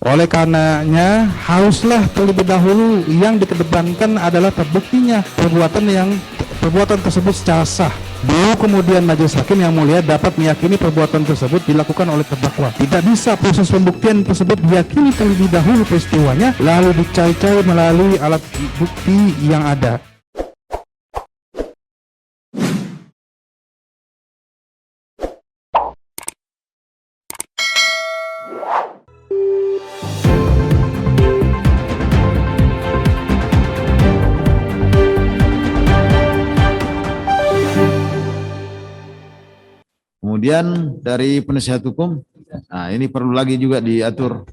Oleh karenanya, haruslah terlebih dahulu yang dikedepankan adalah terbuktinya perbuatan tersebut secara sah. Baru kemudian majelis hakim yang mulia dapat meyakini perbuatan tersebut dilakukan oleh terdakwa. Tidak bisa proses pembuktian tersebut diyakini terlebih dahulu peristiwanya, lalu dicari-cari melalui alat bukti yang ada. Kemudian dari penasihat hukum, nah ini perlu lagi juga diatur.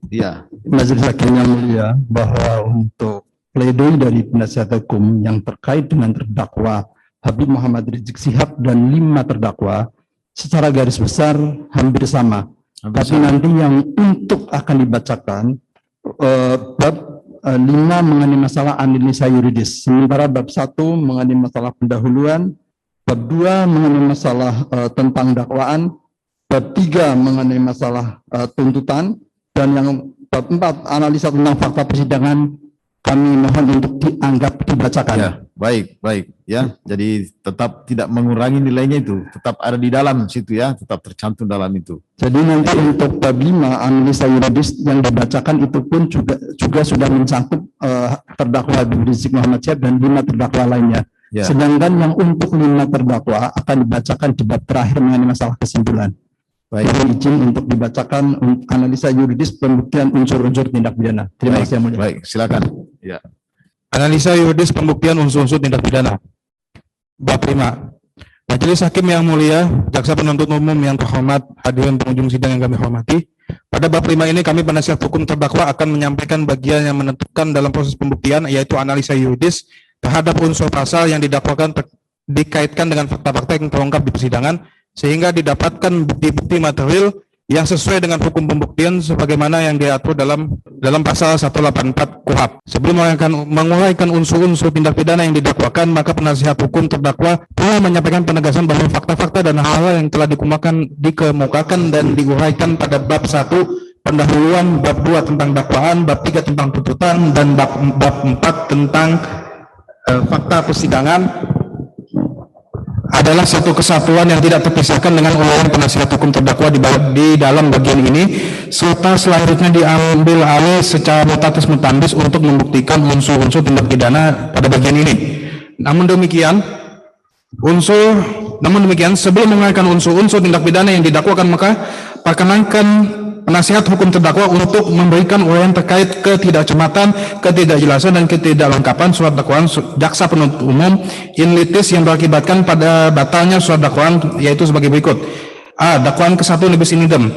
Iya. Majelis Hakim yang mulia, bahwa untuk pledoi dari penasihat hukum yang terkait dengan terdakwa Habib Muhammad Rizik Syihab dan 5 terdakwa secara garis besar hampir sama. Tapi nanti yang untuk akan dibacakan bab 5 mengenai masalah analisa yuridis, sementara bab 1 mengenai masalah pendahuluan, bab 2 mengenai masalah tentang dakwaan, bab 3 mengenai masalah tuntutan, dan yang bab 4 analisa tentang fakta persidangan kami mohon untuk dianggap dibacakan. Ya, baik ya. Jadi tetap tidak mengurangi nilainya itu, tetap ada di dalam situ ya, tetap tercantum dalam itu. Jadi nanti untuk bab 5 analisa yuridis yang dibacakan itu pun juga sudah mencangkup terdakwa Habib Rizik Muhammad Syihab dan 5 terdakwa lainnya. Ya. Sedangkan yang untuk 5 terdakwa akan dibacakan di bab terakhir mengenai masalah kesimpulan. Baik. Mohon izin untuk dibacakan analisa yuridis pembuktian unsur-unsur tindak pidana. Terima kasih yang mulia. Baik, silakan. Ya. Analisa yuridis pembuktian unsur-unsur tindak pidana. Bab 5. Majelis Hakim yang mulia, jaksa penuntut umum yang terhormat, hadirin pengunjung sidang yang kami hormati. Pada bab 5 ini kami penasihat hukum terdakwa akan menyampaikan bagian yang menentukan dalam proses pembuktian, yaitu analisa yuridis terhadap unsur pasal yang didakwakan dikaitkan dengan fakta-fakta yang terungkap di persidangan, sehingga didapatkan bukti-bukti material yang sesuai dengan hukum pembuktian sebagaimana yang diatur dalam pasal 184 KUHP. Sebelum menguraikan unsur-unsur tindak pidana yang didakwakan, maka penasihat hukum terdakwa perlu menyampaikan penegasan bahwa fakta-fakta dan hal-hal yang telah dikemukakan dan diuraikan pada bab 1 pendahuluan, bab 2 tentang dakwaan, bab 3 tentang tuntutan, dan bab 4 tentang fakta persidangan adalah satu kesatuan yang tidak terpisahkan dengan uraian penasihat hukum terdakwa di dalam bagian ini, serta selanjutnya diambil alih secara mutatis mutandis untuk membuktikan unsur-unsur tindak pidana pada bagian ini. Namun demikian, sebelum menguraikan unsur-unsur tindak pidana yang didakwakan, maka perkenankan penasihat hukum terdakwa untuk memberikan uraian terkait ketidakcermatan, ketidakjelasan, dan ketidaklengkapan surat dakwaan jaksa penuntut umum in litis yang berakibatkan pada batalnya surat dakwaan, yaitu sebagai berikut. A. Dakwaan ke-1 nebis in idem.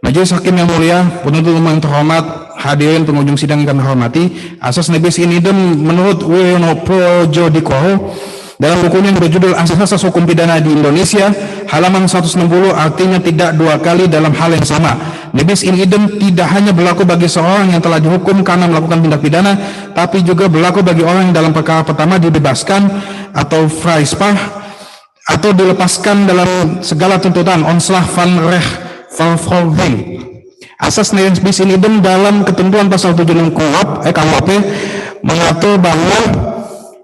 Majelis Hakim yang mulia, penuntut umum yang terhormat, hadirin pengunjung sidang yang kami hormati, asas nebis in idem menurut Wiryono Projodikoro dalam bukunya yang berjudul Asas-Asas Hukum Pidana di Indonesia, halaman 160, artinya tidak 2 kali dalam hal yang sama. Nebis in idem tidak hanya berlaku bagi seorang yang telah dihukum karena melakukan tindak pidana, tapi juga berlaku bagi orang yang dalam perkara pertama dibebaskan atau vrijspraak atau dilepaskan dalam segala tuntutan ontslag van recht vervolging. Asas nebis in idem dalam ketentuan pasal 76 KUHP mengatur bahwa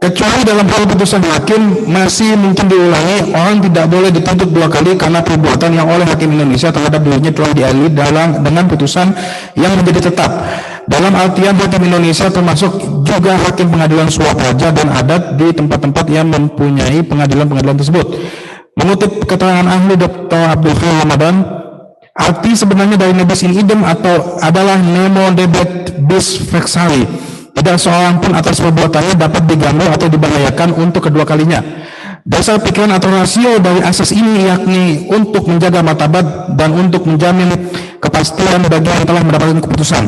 kecuali dalam hal putusan hakim masih mungkin diulangi, orang tidak boleh dituntut 2 kali karena perbuatan yang oleh hakim Indonesia terhadap dirinya telah diadili dengan putusan yang menjadi tetap. Dalam artian hakim Indonesia termasuk juga hakim pengadilan suap raja dan adat di tempat-tempat yang mempunyai pengadilan-pengadilan tersebut. Mengutip keterangan ahli Dr. Abdul Khair Ramadan, arti sebenarnya dari nebis in idem atau adalah nemo debet bis vexari. Tidak seorang pun atas perbuatannya dapat diganggu atau dibahayakan untuk kedua kalinya. Dasar pikiran atau rasio dari asas ini yakni untuk menjaga martabat dan untuk menjamin kepastian bagi yang telah mendapatkan keputusan.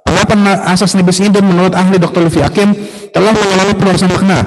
Penerapan asas nebis in idem menurut ahli Dr. Lutfi Hakim telah mengalami peluasan makna,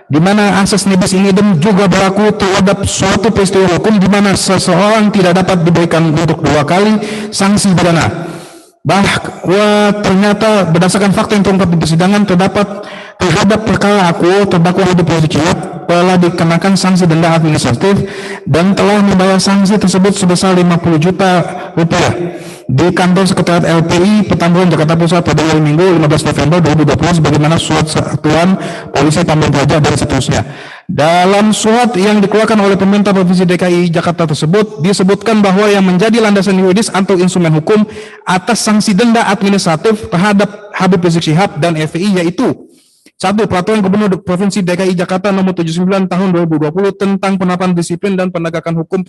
di mana asas nebis in idem juga berlaku terhadap suatu peristiwa hukum di mana seseorang tidak dapat diberikan untuk 2 kali sanksi pidana. Bahwa ternyata berdasarkan fakta yang terungkap di persidangan terhadap perkara aku terdakwa Habib Rizik Syihab telah dikenakan sanksi denda administratif dan telah membayar sanksi tersebut sebesar 50 juta rupiah. di kantor sekretariat LPI Petamburan Jakarta Pusat pada hari Minggu 15 November 2020 sebagaimana surat satuan polisi Pamung Praja dan seterusnya. Dalam surat yang dikeluarkan oleh pemerintah Provinsi DKI Jakarta tersebut disebutkan bahwa yang menjadi landasan yuridis atau instrumen hukum atas sanksi denda administratif terhadap Habib Rizik Syihab dan FPI yaitu: 1. Peraturan Gubernur Provinsi DKI Jakarta nomor 79 tahun 2020 tentang penerapan disiplin dan penegakan hukum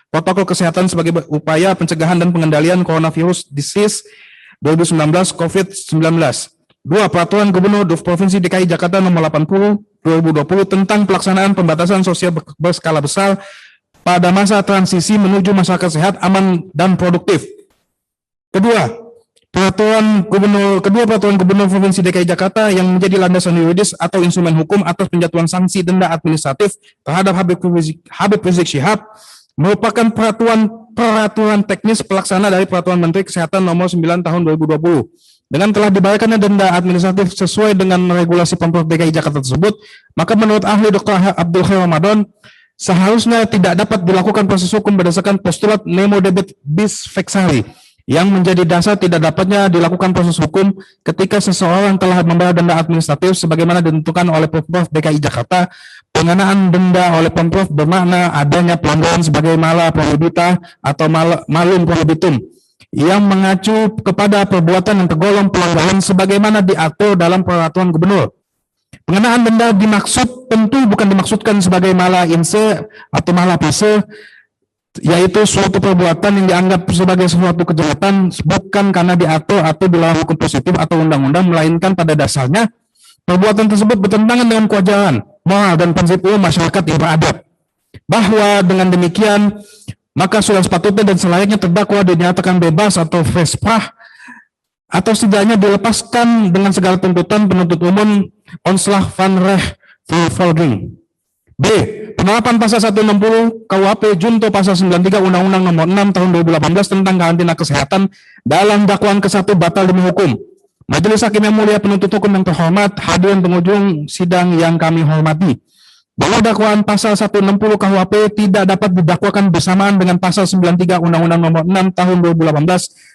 protokol kesehatan sebagai upaya pencegahan dan pengendalian coronavirus disease 2019 COVID-19. 2. Peraturan Gubernur Provinsi DKI Jakarta nomor 80 2020 tentang pelaksanaan pembatasan sosial berskala besar pada masa transisi menuju masyarakat sehat, aman, dan produktif. Kedua peraturan Gubernur Provinsi DKI Jakarta yang menjadi landasan yuridis atau instrumen hukum atas penjatuhan sanksi denda administratif terhadap Habib Rizik Syihab merupakan peraturan teknis pelaksana dari Peraturan Menteri Kesehatan nomor 9 tahun 2020. Dengan telah dibayarkannya denda administratif sesuai dengan regulasi Pemprov DKI Jakarta tersebut, maka menurut ahli Dr. Abdul Khair Ramadan, seharusnya tidak dapat dilakukan proses hukum berdasarkan postulat nemo debet bis vexari, yang menjadi dasar tidak dapatnya dilakukan proses hukum ketika seseorang telah membayar denda administratif sebagaimana ditentukan oleh Pemprov DKI Jakarta. Pengenaan denda oleh Pemprov bermakna adanya pelanggaran sebagai mala prohibita atau malum prohibitum yang mengacu kepada perbuatan yang tergolong pelanggaran sebagaimana diatur dalam peraturan gubernur. Pengenaan denda dimaksud tentu bukan dimaksudkan sebagai mala inse atau mala pise, yaitu suatu perbuatan yang dianggap sebagai suatu kejahatan bukan karena diatur atau dilarang hukum positif atau undang-undang, melainkan pada dasarnya perbuatan tersebut bertentangan dengan kewajaran, moral, dan prinsip umum masyarakat yang beradab. Bahwa dengan demikian, maka sudah sepatutnya dan selayaknya terdakwa dinyatakan bebas atau vesprah, atau setidaknya dilepaskan dengan segala tuntutan penuntut umum ontslag van rechtvervolging. B. Penerapan pasal 160 KUHP junto pasal 93 Undang-Undang nomor 6 tahun 2018 tentang karantina kesehatan dalam dakwaan ke-1 batal demi hukum. Majelis Hakim yang mulia, penuntut hukum yang terhormat, hadirin pengunjung sidang yang kami hormati, bahwa dakwaan pasal 160 KUHP tidak dapat didakwakan bersamaan dengan pasal 93 Undang-Undang nomor 6 tahun 2018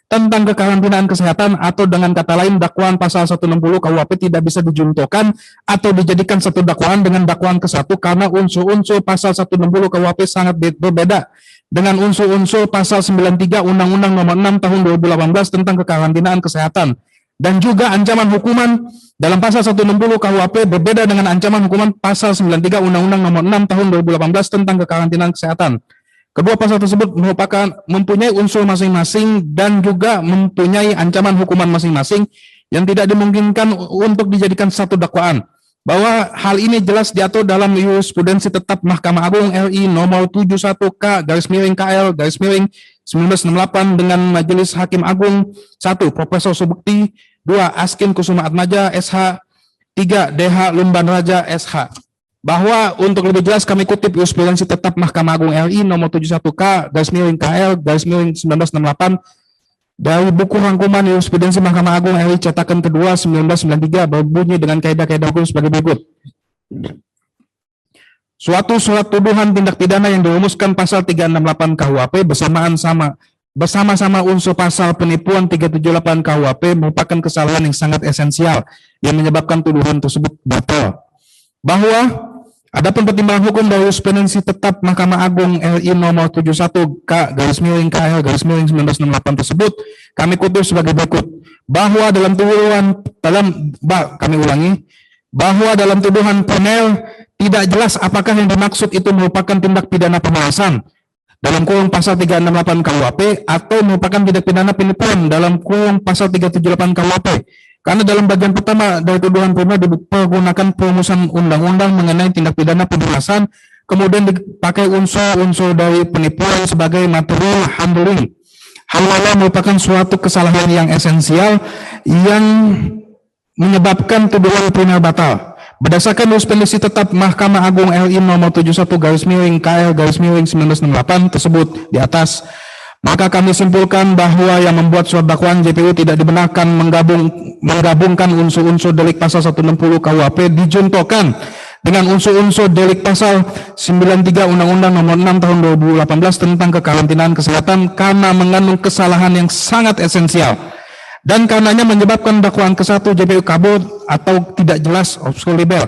tentang kekarantinaan kesehatan, atau dengan kata lain dakwaan pasal 160 KUHP tidak bisa dijuntokan atau dijadikan satu dakwaan dengan dakwaan ke-1 karena unsur-unsur pasal 160 KUHP sangat berbeda dengan unsur-unsur pasal 93 Undang-Undang nomor 6 tahun 2018 tentang kekarantinaan kesehatan. Dan juga ancaman hukuman dalam pasal 160 KUHP berbeda dengan ancaman hukuman pasal 93 Undang-Undang nomor 6 tahun 2018 tentang kekarantinaan kesehatan. Kedua pasal tersebut mempunyai unsur masing-masing dan juga mempunyai ancaman hukuman masing-masing yang tidak dimungkinkan untuk dijadikan satu dakwaan. Bahwa hal ini jelas diatur dalam jurisprudensi tetap Mahkamah Agung RI nomor 71K/KL/1968 dengan Majelis Hakim Agung 1. Profesor Subukti, 2. Askin Kusuma Atmaja SH, 3. DH Lumban Raja SH. Bahwa untuk lebih jelas kami kutip jurisprudensi tetap Mahkamah Agung RI nomor 71K/KL/1968 dari buku rangkuman jurisprudensi Mahkamah Agung RI cetakan kedua 1993 berbunyi dengan kaidah-kaidah hukum sebagai berikut. Suatu surat tuduhan tindak pidana yang dirumuskan pasal 368 KUHP bersama-sama unsur pasal penipuan 378 KUHP merupakan kesalahan yang sangat esensial yang menyebabkan tuduhan tersebut batal. Bahwa adapun pertimbangan hukum dari jurisprudensi tetap Mahkamah Agung RI nomor 71K/KL/1968 tersebut kami kutip sebagai berikut. Bahwa dalam tuduhan penel tidak jelas apakah yang dimaksud itu merupakan tindak pidana pemerasan dalam kurung pasal 368 KUHP atau merupakan tindak pidana penipuan dalam kurung pasal 378 KUHP. Karena dalam bagian pertama dari tuduhan primer dipergunakan perumusan undang-undang mengenai tindak pidana pemerasan, kemudian dipakai unsur-unsur dari penipuan sebagai material handling. Hal mana merupakan suatu kesalahan yang esensial yang menyebabkan tuduhan primer batal. Berdasarkan jurisprudensi tetap Mahkamah Agung RI nomor 71/KL/1968 tersebut di atas, maka kami simpulkan bahwa yang membuat surat dakwaan JPU tidak dibenarkan menggabungkan unsur-unsur delik pasal 160 KUHP dijuntokan dengan unsur-unsur delik pasal 93 Undang-Undang Nomor 6 Tahun 2018 tentang kekarantinaan kesehatan karena mengandung kesalahan yang sangat esensial dan karenanya menyebabkan dakwaan ke-1 JPU kabur atau tidak jelas obscure libel,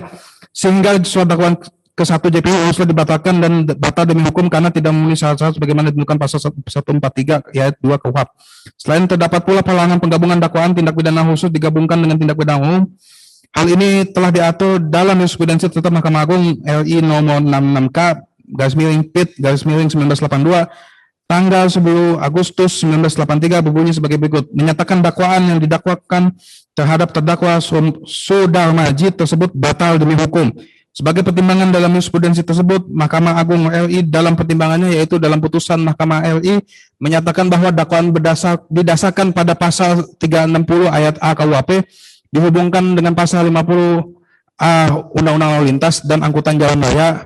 sehingga surat dakwaan ke-1 JPU haruslah dibatalkan dan batal demi hukum karena tidak memenuhi syarat-syarat sebagaimana ditentukan pasal 143 ayat 2 KUHP. Selain terdapat pula pelarangan penggabungan dakwaan tindak pidana khusus digabungkan dengan tindak pidana umum. Hal ini telah diatur dalam jurisprudensi tetap Mahkamah Agung RI nomor 66K /PIT/1982 tanggal 10 Agustus 1983 berbunyi sebagai berikut: menyatakan dakwaan yang didakwakan terhadap terdakwa Sudarmaji tersebut batal demi hukum. Sebagai pertimbangan dalam jurisprudensi tersebut, Mahkamah Agung RI dalam pertimbangannya yaitu dalam putusan Mahkamah RI menyatakan bahwa dakwaan didasarkan pada pasal 360 ayat A KUHP dihubungkan dengan pasal 50 Undang-Undang Lalu Lintas dan Angkutan Jalan Raya.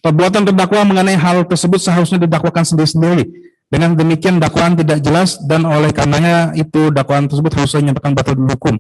Perbuatan terdakwa mengenai hal tersebut seharusnya didakwakan sendiri-sendiri. Dengan demikian dakwaan tidak jelas dan oleh karenanya itu dakwaan tersebut harusnya dinyatakan batal demi hukum.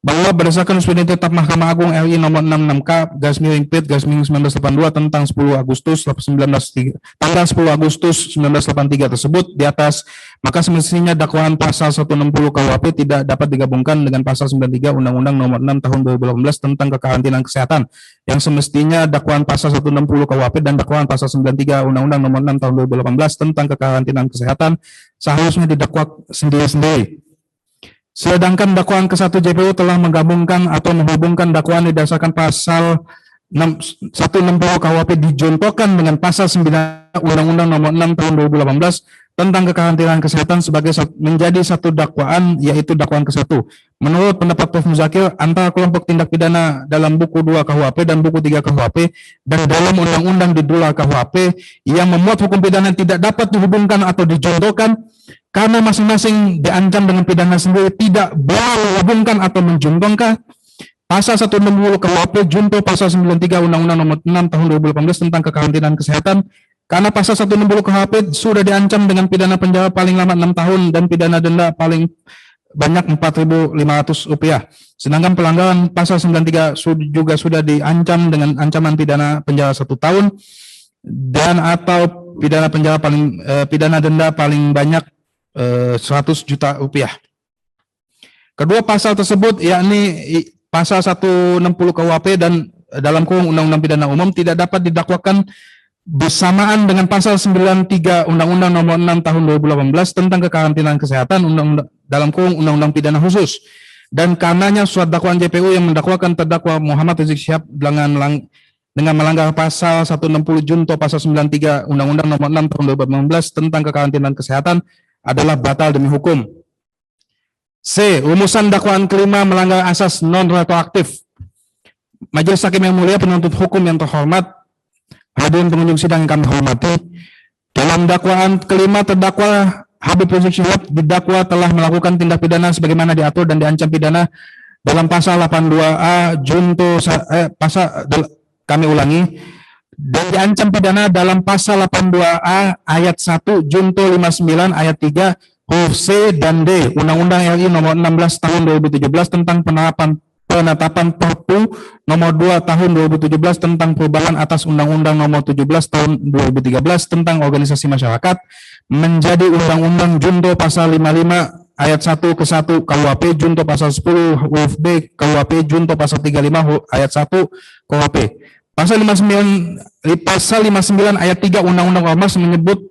Bahwa berdasarkan jurisprudensi tetap Mahkamah Agung RI nomor 66K /PIT/1982 tentang 10 Agustus 1983 tersebut di atas, maka semestinya dakwaan pasal 160 KUHP tidak dapat digabungkan dengan pasal 93 Undang-Undang Nomor 6 Tahun 2018 tentang kekarantinaan kesehatan, yang semestinya dakwaan pasal 160 KUHP dan dakwaan pasal 93 Undang-Undang Nomor 6 Tahun 2018 tentang kekarantinaan kesehatan seharusnya didakwa sendiri-sendiri. Sedangkan dakwaan ke-1 JPU telah menggabungkan atau menghubungkan dakwaan didasarkan pasal 160 KUHP dicontohkan dengan pasal 9 Undang-Undang Nomor 6 Tahun 2018 tentang kekarantinaan kesehatan sebagai menjadi satu dakwaan, yaitu dakwaan ke-1. Menurut pendapat Prof. Muzakir, antara kelompok tindak pidana dalam buku 2 KUHP dan buku 3 KUHP dan dalam undang-undang di Dula KUHP yang memuat hukum pidana tidak dapat dihubungkan atau dicontohkan karena masing-masing diancam dengan pidana sendiri, tidak boleh dihubungkan atau mencontohkan. Pasal 160 KUHP junto pasal 93 Undang-Undang Nomor 6 Tahun 2018 tentang kekarantinaan kesehatan, karena pasal 160 KUHP sudah diancam dengan pidana penjara paling lama 6 tahun dan pidana denda paling banyak Rp4.500. Sedangkan pelanggaran pasal 93 juga sudah diancam dengan ancaman pidana penjara 1 tahun dan atau pidana penjara pidana denda paling banyak Rp100 juta. Kedua pasal tersebut, yakni pasal 160 KUHP dan dalam kurung Undang-Undang Pidana Umum, tidak dapat didakwakan bersamaan dengan pasal 93 Undang-Undang Nomor 6 Tahun 2018 tentang kekarantinaan kesehatan dalam kurung Undang-Undang Pidana Khusus. Dan karenanya surat dakwaan JPU yang mendakwakan terdakwa Muhammad Rizik Syihab dengan melanggar pasal 160 junto pasal 93 Undang-Undang Nomor 6 Tahun 2018 tentang kekarantinaan kesehatan adalah batal demi hukum. C. Rumusan dakwaan kelima melanggar asas non-retroaktif. Majelis Hakim yang mulia, penuntut hukum yang terhormat, hadirin pengunjung sidang yang kami hormati, dalam dakwaan kelima terdakwa Habib Rizik Syihab didakwa telah melakukan tindak pidana sebagaimana diatur dan diancam pidana dalam pasal 82A junto kami ulangi, dan diancam pidana dalam pasal 82A ayat 1 junto 59 ayat 3 huruf C dan D Undang-Undang RI nomor 16 tahun 2017 tentang penetapan Perpu nomor 2 tahun 2017 tentang perubahan atas Undang-Undang nomor 17 tahun 2013 tentang organisasi masyarakat menjadi Undang-Undang junto pasal 55 ayat 1 ke 1 KUHP junto pasal 10 huruf B KUHP junto pasal 35 ayat 1 KUHP. Pasal 59 ayat 3 Undang-Undang Ormas menyebut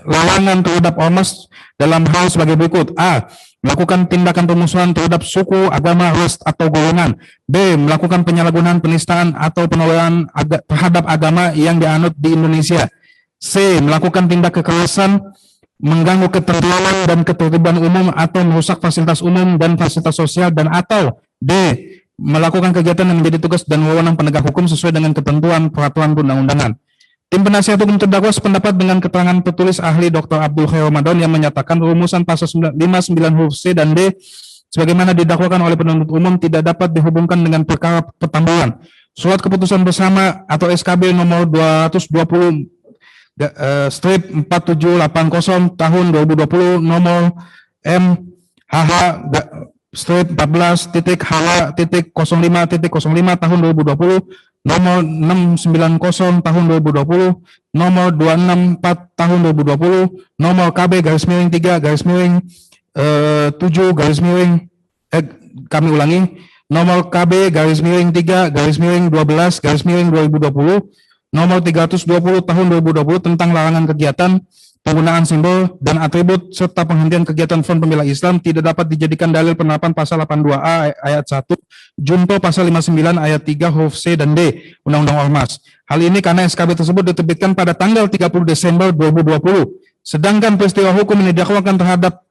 larangan terhadap ormas dalam hal sebagai berikut: A. Melakukan tindakan pemusuhan terhadap suku, agama, ras, atau golongan. B. Melakukan penyalahgunaan, penistaan, atau penolakan terhadap agama yang dianut di Indonesia. C. Melakukan tindak kekerasan, mengganggu ketertiban dan ketertiban umum atau merusak fasilitas umum dan fasilitas sosial, dan atau D. Melakukan kegiatan yang menjadi tugas dan wewenang penegak hukum sesuai dengan ketentuan peraturan perundang-undangan. Tim penasihat hukum terdakwa sependapat dengan keterangan tertulis ahli Dr. Abdul Khair Ramadan yang menyatakan rumusan pasal 59 huruf C dan D sebagaimana didakwakan oleh penuntut umum tidak dapat dihubungkan dengan perkara pertambuhan. Surat keputusan bersama atau SKB nomor 220/4780 tahun 2020 nomor MHH strip 14.H.05.05 tahun 2020, nomor 690 tahun 2020, nomor 264 tahun 2020, nomor KB garis miring 3 garis miring 7 garis miring kami ulangi, nomor KB garis miring 3 garis miring 12 garis miring 2020, nomor 320 tahun 2020 tentang larangan kegiatan, penggunaan simbol dan atribut serta penghentian kegiatan Front Pembela Islam tidak dapat dijadikan dalil penerapan pasal 82A ayat 1, junto pasal 59 ayat 3 huruf C dan D Undang-Undang Ormas. Hal ini karena SKB tersebut diterbitkan pada tanggal 30 Desember 2020. Sedangkan peristiwa hukum yang didakwakan terhadap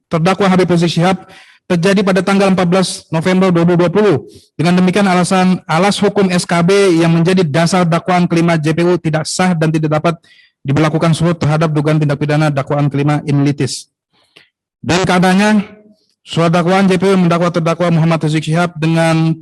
terdakwa Habib Rizik Syihab terjadi pada tanggal 14 November 2020. Dengan demikian alas hukum SKB yang menjadi dasar dakwaan kelima JPU tidak sah dan tidak dapat diberlakukan surut terhadap dugaan tindak pidana dakwaan kelima in litis. Dan karenanya surat dakwaan JPU mendakwa terdakwa Muhammad Rizik Syihab dengan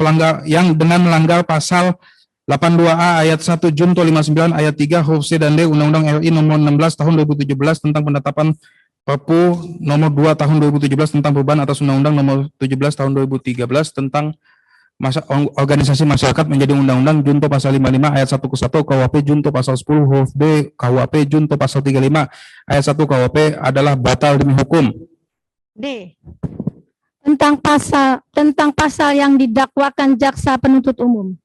melanggar pasal 82A ayat 1 junto 59 ayat 3 huruf C dan D Undang-Undang RI nomor 16 tahun 2017 tentang penetapan Perpu nomor 2 tahun 2017 tentang perubahan atas Undang-Undang nomor 17 tahun 2013 tentang organisasi masyarakat menjadi undang-undang junto pasal 55 ayat 1 ke 1 KUHP junto pasal 10 huruf B KUHP junto pasal 35 ayat 1 KUHP adalah batal demi hukum. D. Tentang pasal yang didakwakan jaksa penuntut umum.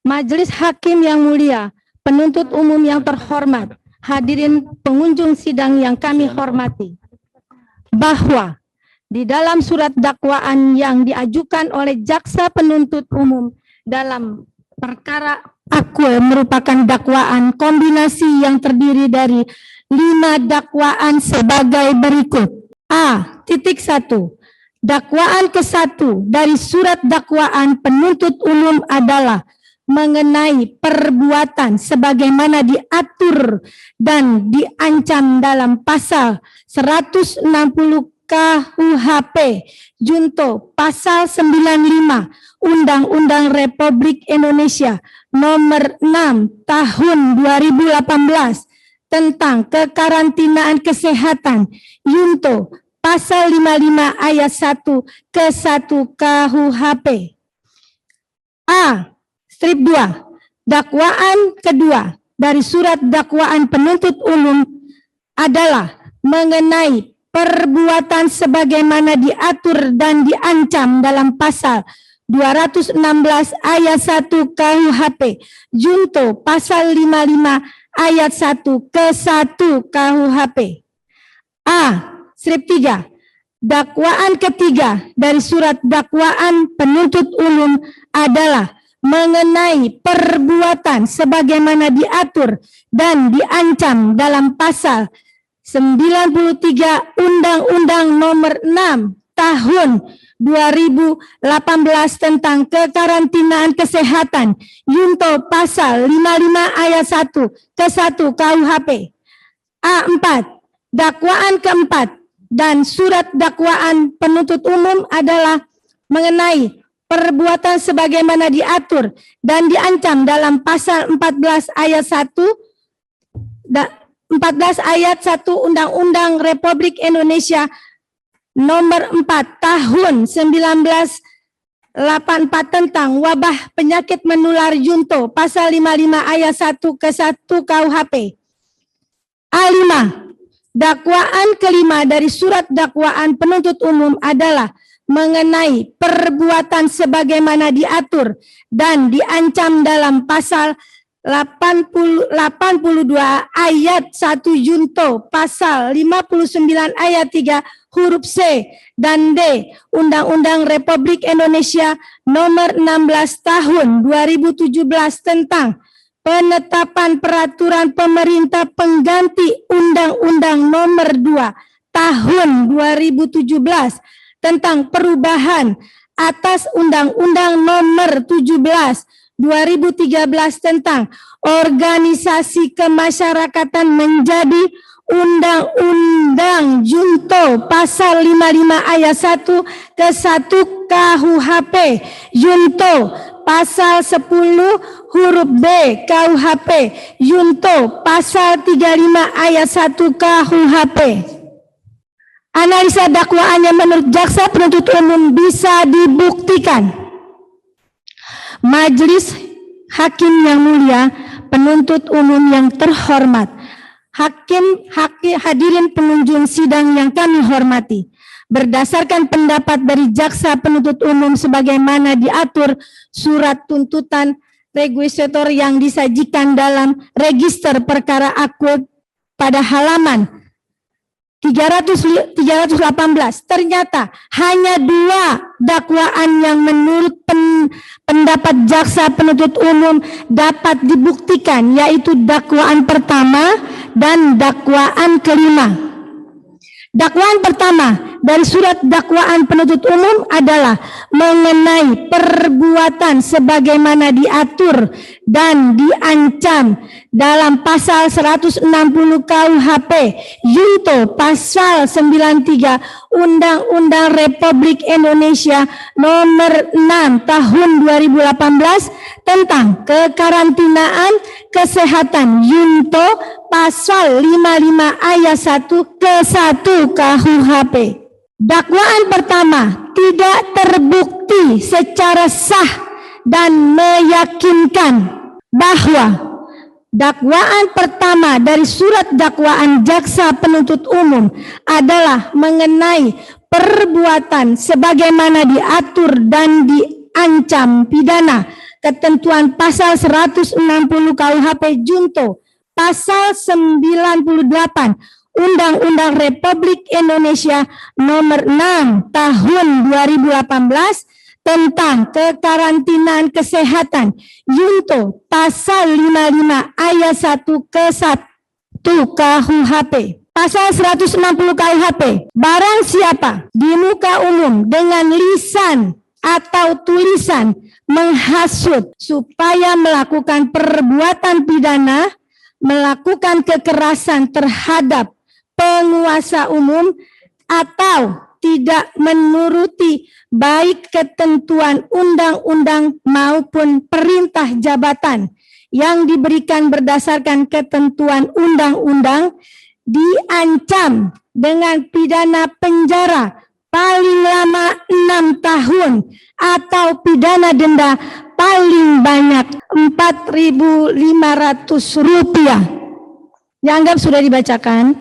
Majelis Hakim yang mulia, penuntut umum yang terhormat, hadirin pengunjung sidang yang kami hormati, bahwa di dalam surat dakwaan yang diajukan oleh jaksa penuntut umum dalam perkara Akwe merupakan dakwaan kombinasi yang terdiri dari 5 dakwaan sebagai berikut. A.1. Dakwaan ke-1 dari surat dakwaan penuntut umum adalah mengenai perbuatan sebagaimana diatur dan diancam dalam pasal 160 KUHP junto pasal 95 Undang-Undang Republik Indonesia nomor 6 tahun 2018 tentang kekarantinaan kesehatan junto pasal 55 ayat 1 ke 1 KUHP. Strip 2. Dakwaan kedua dari surat dakwaan penuntut umum adalah mengenai perbuatan sebagaimana diatur dan diancam dalam pasal 216 ayat 1 KUHP junto pasal 55 ayat 1 ke 1 KUHP. Strip 3. Dakwaan ketiga dari surat dakwaan penuntut umum adalah mengenai perbuatan sebagaimana diatur dan diancam dalam pasal 93 Undang-Undang nomor 6 tahun 2018 tentang kekarantinaan kesehatan junto pasal 55 ayat 1 ke 1 KUHP. A4. Dakwaan keempat dan surat dakwaan penuntut umum adalah mengenai perbuatan sebagaimana diatur dan diancam dalam pasal 14 ayat 1 Undang-Undang Republik Indonesia nomor 4 tahun 1984 tentang wabah penyakit menular junto pasal 55 ayat 1 ke 1 KUHP. A5. Dakwaan kelima dari surat dakwaan penuntut umum adalah mengenai perbuatan sebagaimana diatur dan diancam dalam pasal 82 ayat 1 junto pasal 59 ayat 3 huruf C dan D Undang-Undang Republik Indonesia nomor 16 tahun 2017 tentang penetapan peraturan pemerintah pengganti Undang-Undang nomor 2 tahun 2017 tentang perubahan atas Undang-Undang nomor 17 2013 tentang organisasi kemasyarakatan menjadi Undang-Undang junto pasal 55 ayat 1 ke 1 KUHP junto pasal 10 huruf B KUHP junto pasal 35 ayat 1 KUHP. analisa dakwaannya menurut jaksa penuntut umum bisa dibuktikan. Majelis Hakim yang mulia, penuntut umum yang terhormat, hadirin pengunjung sidang yang kami hormati, berdasarkan pendapat dari jaksa penuntut umum sebagaimana diatur surat tuntutan requisitor yang disajikan dalam register perkara akut pada halaman 318, ternyata hanya 2 dakwaan yang menurut pendapat jaksa penuntut umum dapat dibuktikan, yaitu dakwaan pertama dan dakwaan kelima. Dakwaan pertama dari surat dakwaan penuntut umum adalah mengenai perbuatan sebagaimana diatur dan diancam dalam pasal 160 KUHP Junto pasal 93 Undang-Undang Republik Indonesia nomor 6 tahun 2018 tentang kekarantinaan kesehatan Junto pasal 55 ayat 1 ke 1 KUHP. Dakwaan pertama tidak terbukti secara sah dan meyakinkan bahwa dakwaan pertama dari surat dakwaan jaksa penuntut umum adalah mengenai perbuatan sebagaimana diatur dan diancam pidana ketentuan pasal 160 KUHP Junto pasal 98 Undang-Undang Republik Indonesia nomor 6 tahun 2018 tentang kekarantinaan kesehatan Junto pasal 55 ayat 1 ke 1 KUHP. Pasal 160 KUHP, barang siapa di muka umum dengan lisan atau tulisan menghasut supaya melakukan perbuatan pidana, melakukan kekerasan terhadap penguasa umum atau tidak menuruti baik ketentuan undang-undang maupun perintah jabatan yang diberikan berdasarkan ketentuan undang-undang, diancam dengan pidana penjara paling lama 6 tahun atau pidana denda paling banyak Rp4.500. Dianggap sudah dibacakan.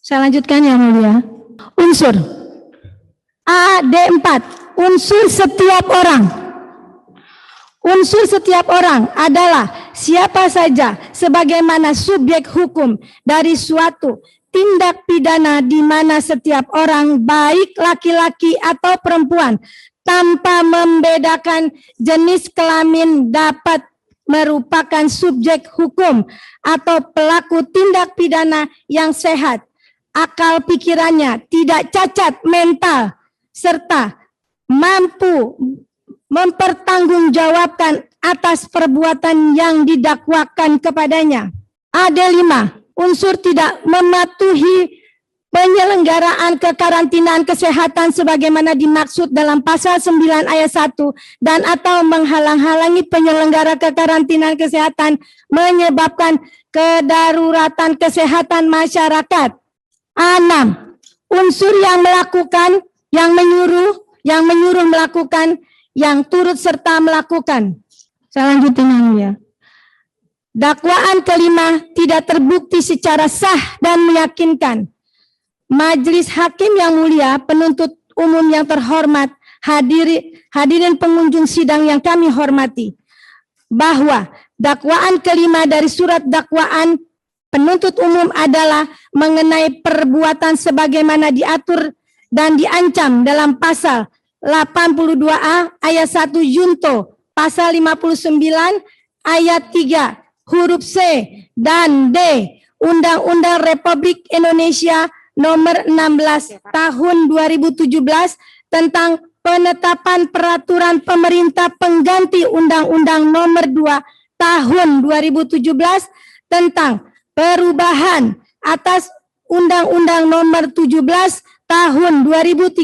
Saya lanjutkan yang mulia. Unsur AD4, unsur setiap orang. Unsur setiap orang adalah siapa saja sebagaimana subjek hukum dari suatu tindak pidana di mana setiap orang baik laki-laki atau perempuan tanpa membedakan jenis kelamin dapat merupakan subjek hukum atau pelaku tindak pidana yang sehat, akal pikirannya tidak cacat mental, serta mampu mempertanggungjawabkan atas perbuatan yang didakwakan kepadanya. AD5, unsur tidak mematuhi penyelenggaraan kekarantinaan kesehatan sebagaimana dimaksud dalam pasal 9 ayat 1 dan atau menghalang-halangi penyelenggara kekarantinaan kesehatan menyebabkan kedaruratan kesehatan masyarakat. A6, unsur yang melakukan, yang menyuruh melakukan, yang turut serta melakukan. Saya lanjutin ya. Dakwaan kelima tidak terbukti secara sah dan meyakinkan. Majelis Hakim yang mulia, penuntut umum yang terhormat, hadirin pengunjung sidang yang kami hormati, bahwa dakwaan kelima dari surat dakwaan penuntut umum adalah mengenai perbuatan sebagaimana diatur dan diancam dalam pasal 82A ayat 1 Junto, pasal 59 ayat 3 huruf C dan D Undang-Undang Republik Indonesia nomor 16 tahun 2017 tentang penetapan peraturan pemerintah pengganti Undang-Undang nomor 2 tahun 2017 tentang perubahan atas Undang-Undang nomor 17 tahun 2013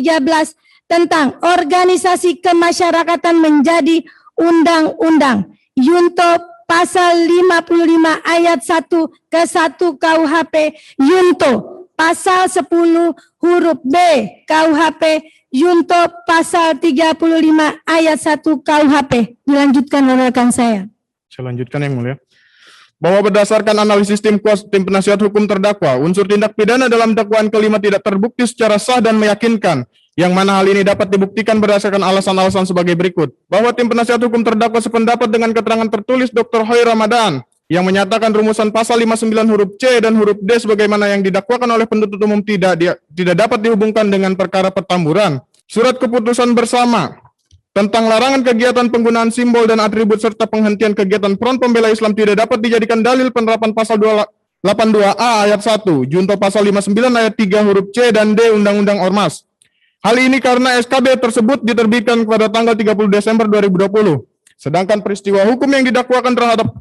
tentang organisasi kemasyarakatan menjadi undang-undang. Junto pasal 55 ayat 1 ke 1 KUHP Junto pasal 10 huruf B KUHP junto pasal 35 ayat 1 KUHP. Dilanjutkan oleh rekan saya. Saya lanjutkan yang mulia. Bahwa berdasarkan analisis tim penasihat hukum terdakwa, unsur tindak pidana dalam dakwaan kelima tidak terbukti secara sah dan meyakinkan, yang mana hal ini dapat dibuktikan berdasarkan alasan-alasan sebagai berikut. Bahwa tim penasihat hukum terdakwa sependapat dengan keterangan tertulis Dr. Hoy Ramadan yang menyatakan rumusan pasal 59 huruf C dan huruf D sebagaimana yang didakwakan oleh penuntut umum tidak dapat dihubungkan dengan perkara pertamburan. Surat keputusan bersama tentang larangan kegiatan penggunaan simbol dan atribut serta penghentian kegiatan Front Pembela Islam tidak dapat dijadikan dalil penerapan pasal 82A ayat 1, junto pasal 59 ayat 3 huruf C dan D Undang-Undang Ormas. Hal ini karena SKB tersebut diterbitkan pada tanggal 30 Desember 2020. Sedangkan peristiwa hukum yang didakwakan terhadap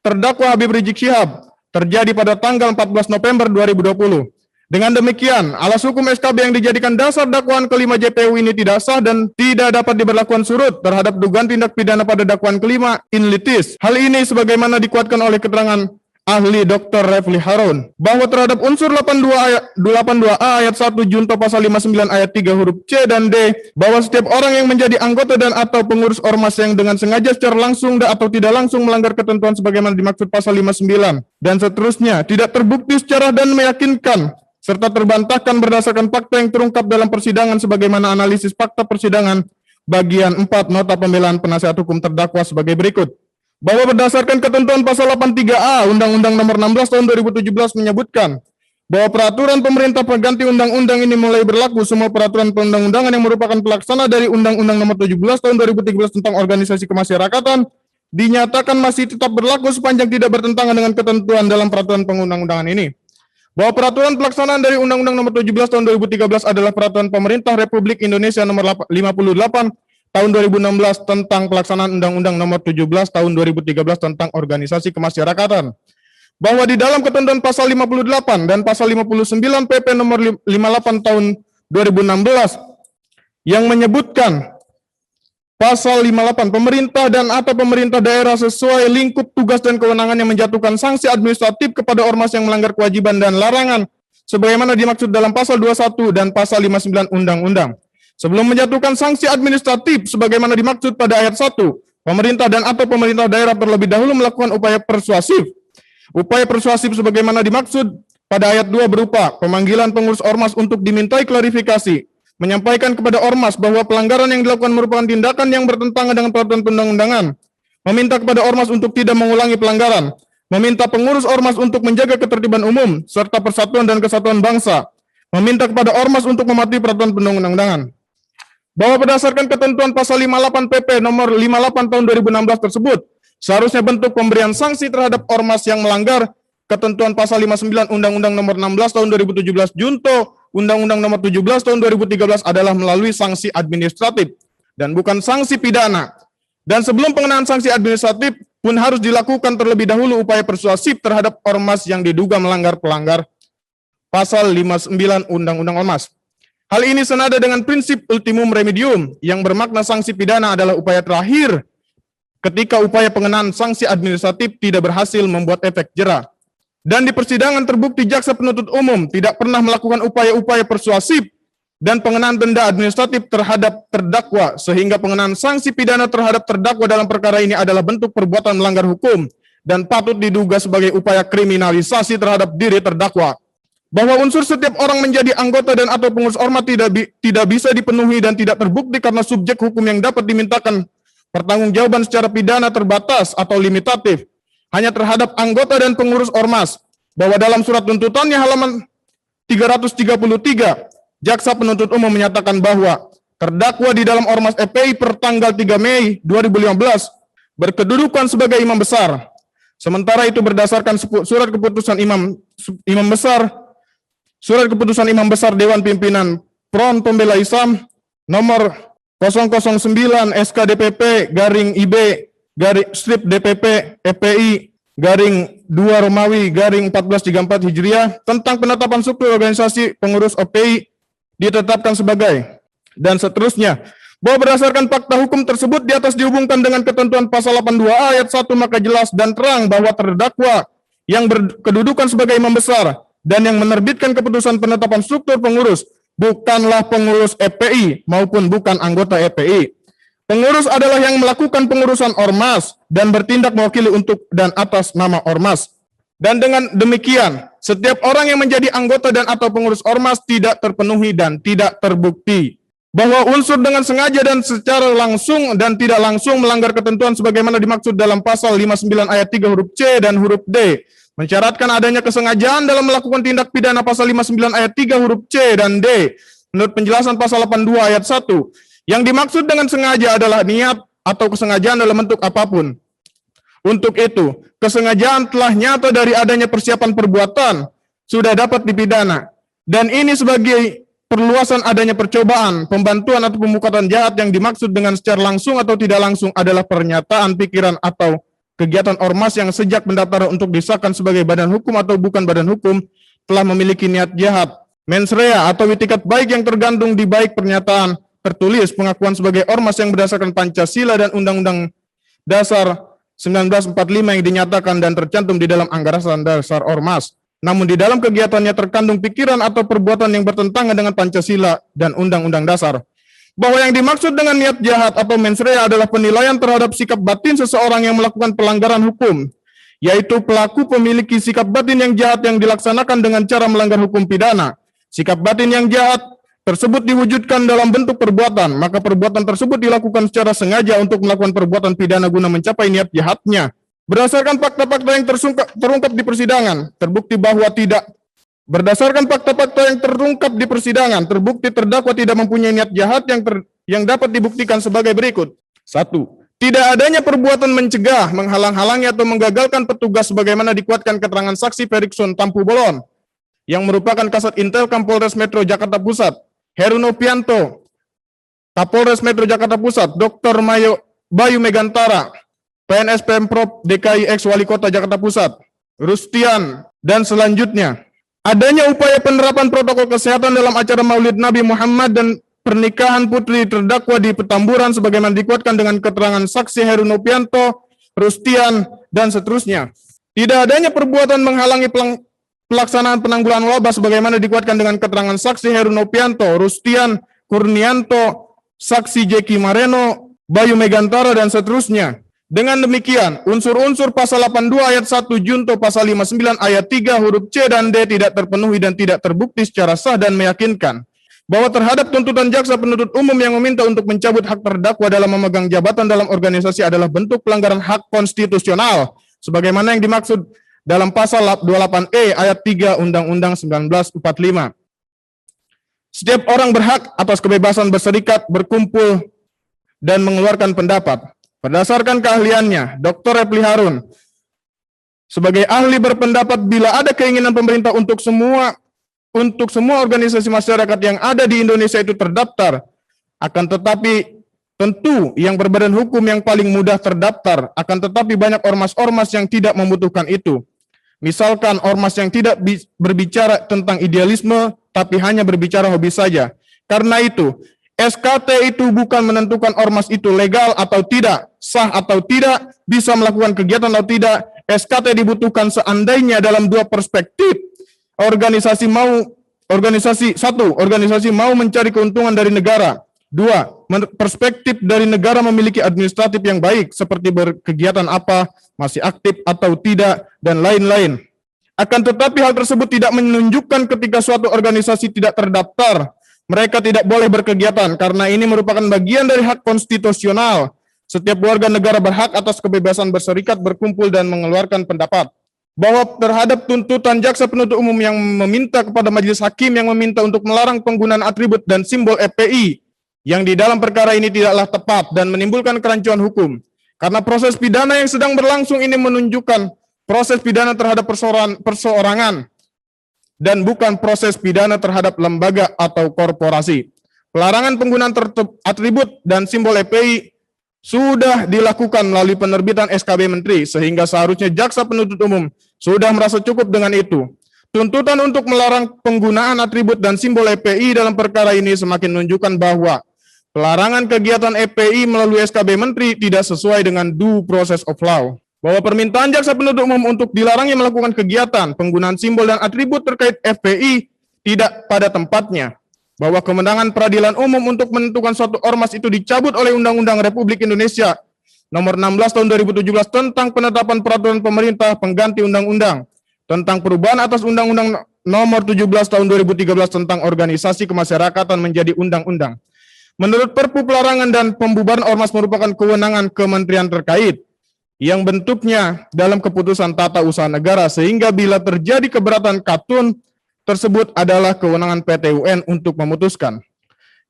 terdakwa Habib Rizik Syihab terjadi pada tanggal 14 November 2020. Dengan demikian, alas hukum SKB yang dijadikan dasar dakwaan kelima JPU ini tidak sah dan tidak dapat diberlakukan surut terhadap dugaan tindak pidana pada dakwaan kelima in litis. Hal ini sebagaimana dikuatkan oleh keterangan ahli Dr. Refli Harun bahwa terhadap unsur 82A ayat 1 junto pasal 59 ayat 3 huruf C dan D bahwa setiap orang yang menjadi anggota dan atau pengurus ormas yang dengan sengaja secara langsung atau tidak langsung melanggar ketentuan sebagaimana dimaksud pasal 59 dan seterusnya tidak terbukti secara dan meyakinkan serta terbantahkan berdasarkan fakta yang terungkap dalam persidangan sebagaimana analisis fakta persidangan bagian 4 nota pembelaan penasihat hukum terdakwa sebagai berikut. Bahwa berdasarkan ketentuan pasal 83A Undang-Undang Nomor 16 Tahun 2017 menyebutkan bahwa peraturan pemerintah pengganti undang-undang ini mulai berlaku semua peraturan perundang-undangan yang merupakan pelaksana dari Undang-Undang Nomor 17 Tahun 2013 tentang organisasi kemasyarakatan dinyatakan masih tetap berlaku sepanjang tidak bertentangan dengan ketentuan dalam peraturan perundang-undangan ini. Bahwa peraturan pelaksanaan dari Undang-Undang Nomor 17 Tahun 2013 adalah peraturan pemerintah Republik Indonesia Nomor 58 Tahun 2016 tentang pelaksanaan Undang-Undang Nomor 17 Tahun 2013 tentang organisasi kemasyarakatan. Bahwa di dalam ketentuan pasal 58 dan pasal 59 PP Nomor 58 Tahun 2016 yang menyebutkan Pasal 58, pemerintah dan atau pemerintah daerah sesuai lingkup tugas dan kewenangan yang menjatuhkan sanksi administratif kepada ormas yang melanggar kewajiban dan larangan, sebagaimana dimaksud dalam pasal 21 dan pasal 59 Undang-Undang. Sebelum menjatuhkan sanksi administratif, sebagaimana dimaksud pada ayat 1, pemerintah dan atau pemerintah daerah terlebih dahulu melakukan upaya persuasif. Upaya persuasif sebagaimana dimaksud pada ayat 2 berupa pemanggilan pengurus ormas untuk dimintai klarifikasi, menyampaikan kepada ormas bahwa pelanggaran yang dilakukan merupakan tindakan yang bertentangan dengan peraturan perundang-undangan, meminta kepada ormas untuk tidak mengulangi pelanggaran, meminta pengurus ormas untuk menjaga ketertiban umum serta persatuan dan kesatuan bangsa, meminta kepada ormas untuk mematuhi peraturan perundang-undangan. Bahwa berdasarkan ketentuan pasal 58 PP nomor 58 tahun 2016 tersebut, seharusnya bentuk pemberian sanksi terhadap ormas yang melanggar ketentuan pasal 59 Undang-Undang Nomor 16 tahun 2017 junto Undang-Undang Nomor 17 tahun 2013 adalah melalui sanksi administratif dan bukan sanksi pidana. Dan sebelum pengenaan sanksi administratif pun harus dilakukan terlebih dahulu upaya persuasif terhadap ormas yang diduga melanggar pasal 59 Undang-Undang Ormas. Hal ini senada dengan prinsip ultimum remedium yang bermakna sanksi pidana adalah upaya terakhir ketika upaya pengenaan sanksi administratif tidak berhasil membuat efek jera. Dan di persidangan terbukti jaksa penuntut umum tidak pernah melakukan upaya-upaya persuasif dan pengenaan denda administratif terhadap terdakwa, sehingga pengenaan sanksi pidana terhadap terdakwa dalam perkara ini adalah bentuk perbuatan melanggar hukum dan patut diduga sebagai upaya kriminalisasi terhadap diri terdakwa. Bahwa unsur setiap orang menjadi anggota dan atau pengurus ormas tidak bisa dipenuhi dan tidak terbukti karena subjek hukum yang dapat dimintakan pertanggungjawaban secara pidana terbatas atau limitatif hanya terhadap anggota dan pengurus ormas, bahwa dalam surat tuntutannya halaman 333, jaksa penuntut umum menyatakan bahwa terdakwa di dalam ormas FPI per tanggal 3 Mei 2015 berkedudukan sebagai imam besar. Sementara itu berdasarkan surat keputusan imam besar Dewan Pimpinan Front Pembela Islam nomor 009 SKDPP garing IB garing strip DPP FPI garing 2 Romawi garing 1434 Hijriah tentang penetapan struktur organisasi pengurus FPI ditetapkan sebagai dan seterusnya. Bahwa berdasarkan fakta hukum tersebut di atas dihubungkan dengan ketentuan pasal 82A ayat 1 maka jelas dan terang bahwa terdakwa yang berkedudukan sebagai imam besar dan yang menerbitkan keputusan penetapan struktur pengurus bukanlah pengurus EPI maupun bukan anggota EPI. Pengurus adalah yang melakukan pengurusan ormas dan bertindak mewakili untuk dan atas nama ormas. Dan dengan demikian, setiap orang yang menjadi anggota dan atau pengurus ormas tidak terpenuhi dan tidak terbukti bahwa unsur dengan sengaja dan secara langsung dan tidak langsung melanggar ketentuan sebagaimana dimaksud dalam pasal 59 ayat 3 huruf C dan huruf D, mensyaratkan adanya kesengajaan dalam melakukan tindak pidana pasal 59 ayat 3 huruf C dan D. Menurut penjelasan pasal 82 ayat 1, yang dimaksud dengan sengaja adalah niat atau kesengajaan dalam bentuk apapun. Untuk itu, kesengajaan telah nyata dari adanya persiapan perbuatan sudah dapat dipidana. Dan ini sebagai perluasan adanya percobaan, pembantuan atau pemufakatan jahat yang dimaksud dengan secara langsung atau tidak langsung adalah pernyataan, pikiran, atau kegiatan ormas yang sejak pendaftaran untuk disahkan sebagai badan hukum atau bukan badan hukum telah memiliki niat jahat, mens rea atau itikat baik yang tergantung di baik pernyataan, tertulis, pengakuan sebagai ormas yang berdasarkan Pancasila dan Undang-Undang Dasar 1945 yang dinyatakan dan tercantum di dalam Anggaran Dasar Ormas. Namun di dalam kegiatannya terkandung pikiran atau perbuatan yang bertentangan dengan Pancasila dan Undang-Undang Dasar. Bahwa yang dimaksud dengan niat jahat atau mens rea adalah penilaian terhadap sikap batin seseorang yang melakukan pelanggaran hukum, yaitu pelaku memiliki sikap batin yang jahat yang dilaksanakan dengan cara melanggar hukum pidana. Sikap batin yang jahat tersebut diwujudkan dalam bentuk perbuatan, maka perbuatan tersebut dilakukan secara sengaja untuk melakukan perbuatan pidana guna mencapai niat jahatnya. Berdasarkan fakta-fakta yang terungkap di persidangan, terbukti bahwa tidak. Berdasarkan fakta-fakta yang terungkap di persidangan, terbukti terdakwa tidak mempunyai niat jahat yang dapat dibuktikan sebagai berikut. 1. Tidak adanya perbuatan mencegah, menghalang-halangi atau menggagalkan petugas sebagaimana dikuatkan keterangan saksi Ferikson Tampu Bolon, yang merupakan Kasat Intel Kapolres Metro Jakarta Pusat. Heru Nopianto, Kapolres Metro Jakarta Pusat, Dr. Bayu Megantara, PNS Pemprov DKI ex Wali Kota Jakarta Pusat, Rustian, dan selanjutnya. Adanya upaya penerapan protokol kesehatan dalam acara Maulid Nabi Muhammad dan pernikahan putri terdakwa di Petamburan sebagaimana dikuatkan dengan keterangan saksi Heru Nopianto, Rustian, dan seterusnya. Tidak adanya perbuatan menghalangi pelaksanaan penanggulangan wabah sebagaimana dikuatkan dengan keterangan saksi Heru Nopianto, Rustian, Kurnianto, saksi Jeki Mareno, Bayu Megantara, dan seterusnya. Dengan demikian, unsur-unsur pasal 82 ayat 1 junto pasal 59 ayat 3 huruf C dan D tidak terpenuhi dan tidak terbukti secara sah dan meyakinkan bahwa terhadap tuntutan jaksa penuntut umum yang meminta untuk mencabut hak terdakwa dalam memegang jabatan dalam organisasi adalah bentuk pelanggaran hak konstitusional sebagaimana yang dimaksud dalam pasal 28E ayat 3 Undang-Undang 1945. Setiap orang berhak atas kebebasan berserikat, berkumpul, dan mengeluarkan pendapat. Berdasarkan keahliannya, Dr. Repli Harun, sebagai ahli berpendapat bila ada keinginan pemerintah untuk semua organisasi masyarakat yang ada di Indonesia itu terdaftar, akan tetapi tentu yang berbadan hukum yang paling mudah terdaftar, akan tetapi banyak ormas-ormas yang tidak membutuhkan itu. Misalkan ormas yang tidak berbicara tentang idealisme, tapi hanya berbicara hobi saja. Karena itu, SKT itu bukan menentukan ormas itu legal atau tidak, sah atau tidak, bisa melakukan kegiatan atau tidak. SKT dibutuhkan seandainya dalam dua perspektif. Organisasi mau mencari keuntungan dari negara. 2, perspektif dari negara memiliki administratif yang baik, seperti berkegiatan apa, masih aktif atau tidak, dan lain-lain. Akan tetapi hal tersebut tidak menunjukkan ketika suatu organisasi tidak terdaftar, mereka tidak boleh berkegiatan, karena ini merupakan bagian dari hak konstitusional. Setiap warga negara berhak atas kebebasan berserikat, berkumpul, dan mengeluarkan pendapat. Bahwa terhadap tuntutan jaksa penuntut umum yang meminta kepada majelis hakim yang meminta untuk melarang penggunaan atribut dan simbol FPI, yang di dalam perkara ini tidaklah tepat dan menimbulkan kerancuan hukum. Karena proses pidana yang sedang berlangsung ini menunjukkan proses pidana terhadap perseorangan dan bukan proses pidana terhadap lembaga atau korporasi. Pelarangan penggunaan atribut dan simbol FPI sudah dilakukan melalui penerbitan SKB Menteri, sehingga seharusnya jaksa penuntut umum sudah merasa cukup dengan itu. Tuntutan untuk melarang penggunaan atribut dan simbol FPI dalam perkara ini semakin menunjukkan bahwa pelarangan kegiatan FPI melalui SKB Menteri tidak sesuai dengan due process of law. bahwa permintaan jaksa penuntut umum untuk dilarangnya melakukan kegiatan, penggunaan simbol dan atribut terkait FPI tidak pada tempatnya, bahwa kewenangan peradilan umum untuk menentukan suatu ormas itu dicabut oleh Undang-Undang Republik Indonesia Nomor 16 Tahun 2017 tentang penetapan peraturan pemerintah pengganti undang-undang tentang perubahan atas Undang-Undang Nomor 17 Tahun 2013 tentang organisasi kemasyarakatan menjadi undang-undang. Menurut Perpu Pelarangan dan Pembubaran Ormas merupakan kewenangan kementerian terkait yang bentuknya dalam keputusan tata usaha negara, sehingga bila terjadi keberatan katun tersebut adalah kewenangan PT UN untuk memutuskan.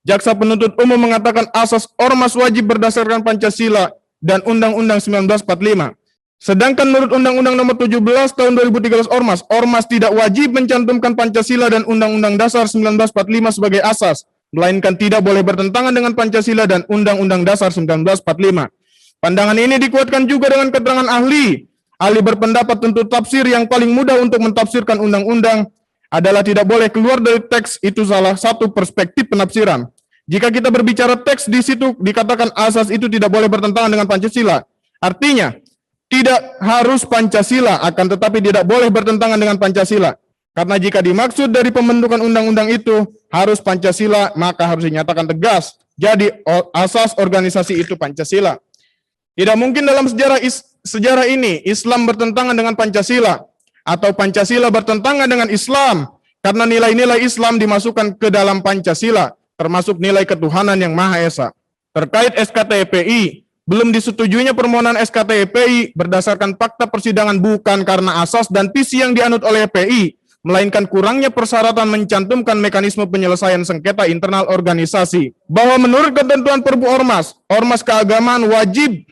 Jaksa penuntut umum mengatakan asas ormas wajib berdasarkan Pancasila dan Undang-Undang 1945. Sedangkan menurut Undang-Undang Nomor 17 Tahun 2013 ormas tidak wajib mencantumkan Pancasila dan Undang-Undang Dasar 1945 sebagai asas, melainkan tidak boleh bertentangan dengan Pancasila dan Undang-Undang Dasar 1945. Pandangan ini dikuatkan juga dengan keterangan ahli. Ahli berpendapat tentu tafsir yang paling mudah untuk mentafsirkan undang-undang adalah tidak boleh keluar dari teks, itu salah satu perspektif penafsiran. Jika kita berbicara teks di situ dikatakan asas itu tidak boleh bertentangan dengan Pancasila. Artinya, tidak harus Pancasila, akan tetapi tidak boleh bertentangan dengan Pancasila. Karena jika dimaksud dari pembentukan undang-undang itu harus Pancasila, maka harus dinyatakan tegas. Jadi asas organisasi itu Pancasila. Tidak mungkin dalam sejarah ini Islam bertentangan dengan Pancasila atau Pancasila bertentangan dengan Islam, karena nilai-nilai Islam dimasukkan ke dalam Pancasila, termasuk nilai ketuhanan yang Maha Esa. Terkait SKT/FPI, belum disetujuinya permohonan SKT/FPI berdasarkan fakta persidangan bukan karena asas dan visi yang dianut oleh FPI, melainkan kurangnya persyaratan mencantumkan mekanisme penyelesaian sengketa internal organisasi. Bahwa menurut ketentuan Perpu Ormas, ormas keagamaan wajib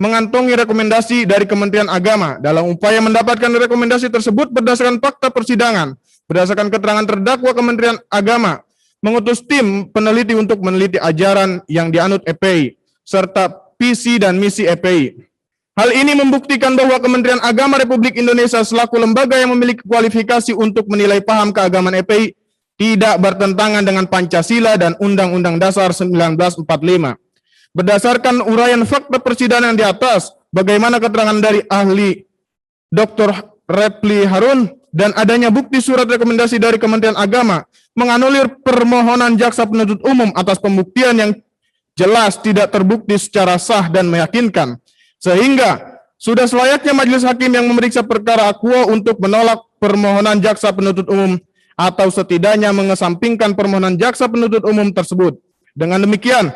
mengantongi rekomendasi dari Kementerian Agama. Dalam upaya mendapatkan rekomendasi tersebut berdasarkan fakta persidangan, berdasarkan keterangan terdakwa, Kementerian Agama mengutus tim peneliti untuk meneliti ajaran yang dianut FPI, serta visi dan misi FPI. Hal ini membuktikan bahwa Kementerian Agama Republik Indonesia selaku lembaga yang memiliki kualifikasi untuk menilai paham keagamaan FPI tidak bertentangan dengan Pancasila dan Undang-Undang Dasar 1945. Berdasarkan uraian fakta persidangan di atas, bagaimana keterangan dari ahli Dr. Repli Harun dan adanya bukti surat rekomendasi dari Kementerian Agama menganulir permohonan jaksa penuntut umum atas pembuktian yang jelas tidak terbukti secara sah dan meyakinkan, sehingga sudah selayaknya majelis hakim yang memeriksa perkara aquo untuk menolak permohonan jaksa penuntut umum atau setidaknya mengesampingkan permohonan jaksa penuntut umum tersebut. Dengan demikian,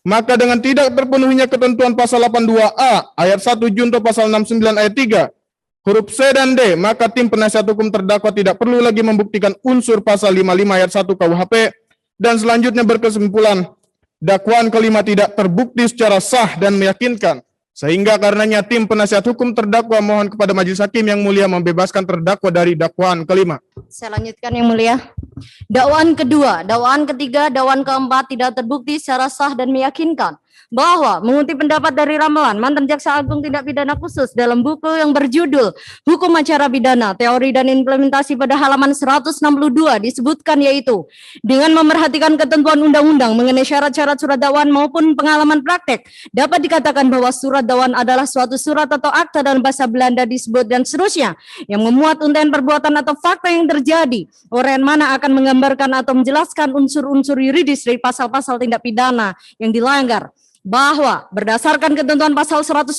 maka dengan tidak terpenuhinya ketentuan pasal 82A ayat 1 junto pasal 69 ayat 3 huruf C dan D, maka tim penasihat hukum terdakwa tidak perlu lagi membuktikan unsur pasal 55 ayat 1 KUHP dan selanjutnya berkesimpulan dakwaan kelima tidak terbukti secara sah dan meyakinkan. Sehingga karenanya tim penasihat hukum terdakwa mohon kepada majelis hakim yang mulia membebaskan terdakwa dari dakwaan kelima. Saya lanjutkan yang mulia. Dakwaan kedua, dakwaan ketiga, dakwaan keempat tidak terbukti secara sah dan meyakinkan bahwa mengutip pendapat dari ramalan mantan Jaksa Agung Tindak Pidana Khusus dalam buku yang berjudul Hukum Acara Pidana, Teori dan Implementasi pada halaman 162 disebutkan yaitu dengan memerhatikan ketentuan undang-undang mengenai syarat-syarat surat dakwaan maupun pengalaman praktek dapat dikatakan bahwa surat dakwaan adalah suatu surat atau akta dalam bahasa Belanda disebut dan seterusnya yang memuat untaian perbuatan atau fakta yang terjadi, uraian mana akan menggambarkan atau menjelaskan unsur-unsur yuridis dari pasal-pasal tindak pidana yang dilanggar. Bahwa berdasarkan ketentuan pasal 193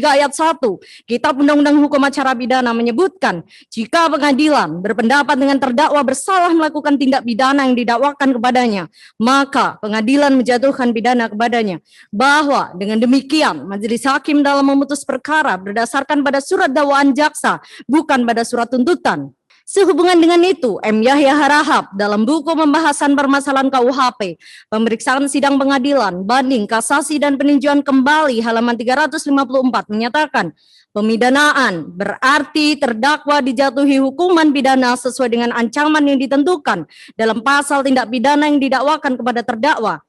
ayat 1 Kitab Undang-Undang Hukum Acara Pidana menyebutkan jika pengadilan berpendapat dengan terdakwa bersalah melakukan tindak pidana yang didakwakan kepadanya, maka pengadilan menjatuhkan pidana kepadanya. Bahwa dengan demikian majelis hakim dalam memutus perkara berdasarkan pada surat dakwaan jaksa bukan pada surat tuntutan. Sehubungan dengan itu, M. Yahya Harahap dalam buku Pembahasan Permasalahan KUHP, Pemeriksaan Sidang Pengadilan, Banding, Kasasi dan Peninjauan Kembali halaman 354 menyatakan, pemidanaan berarti terdakwa dijatuhi hukuman pidana sesuai dengan ancaman yang ditentukan dalam pasal tindak pidana yang didakwakan kepada terdakwa.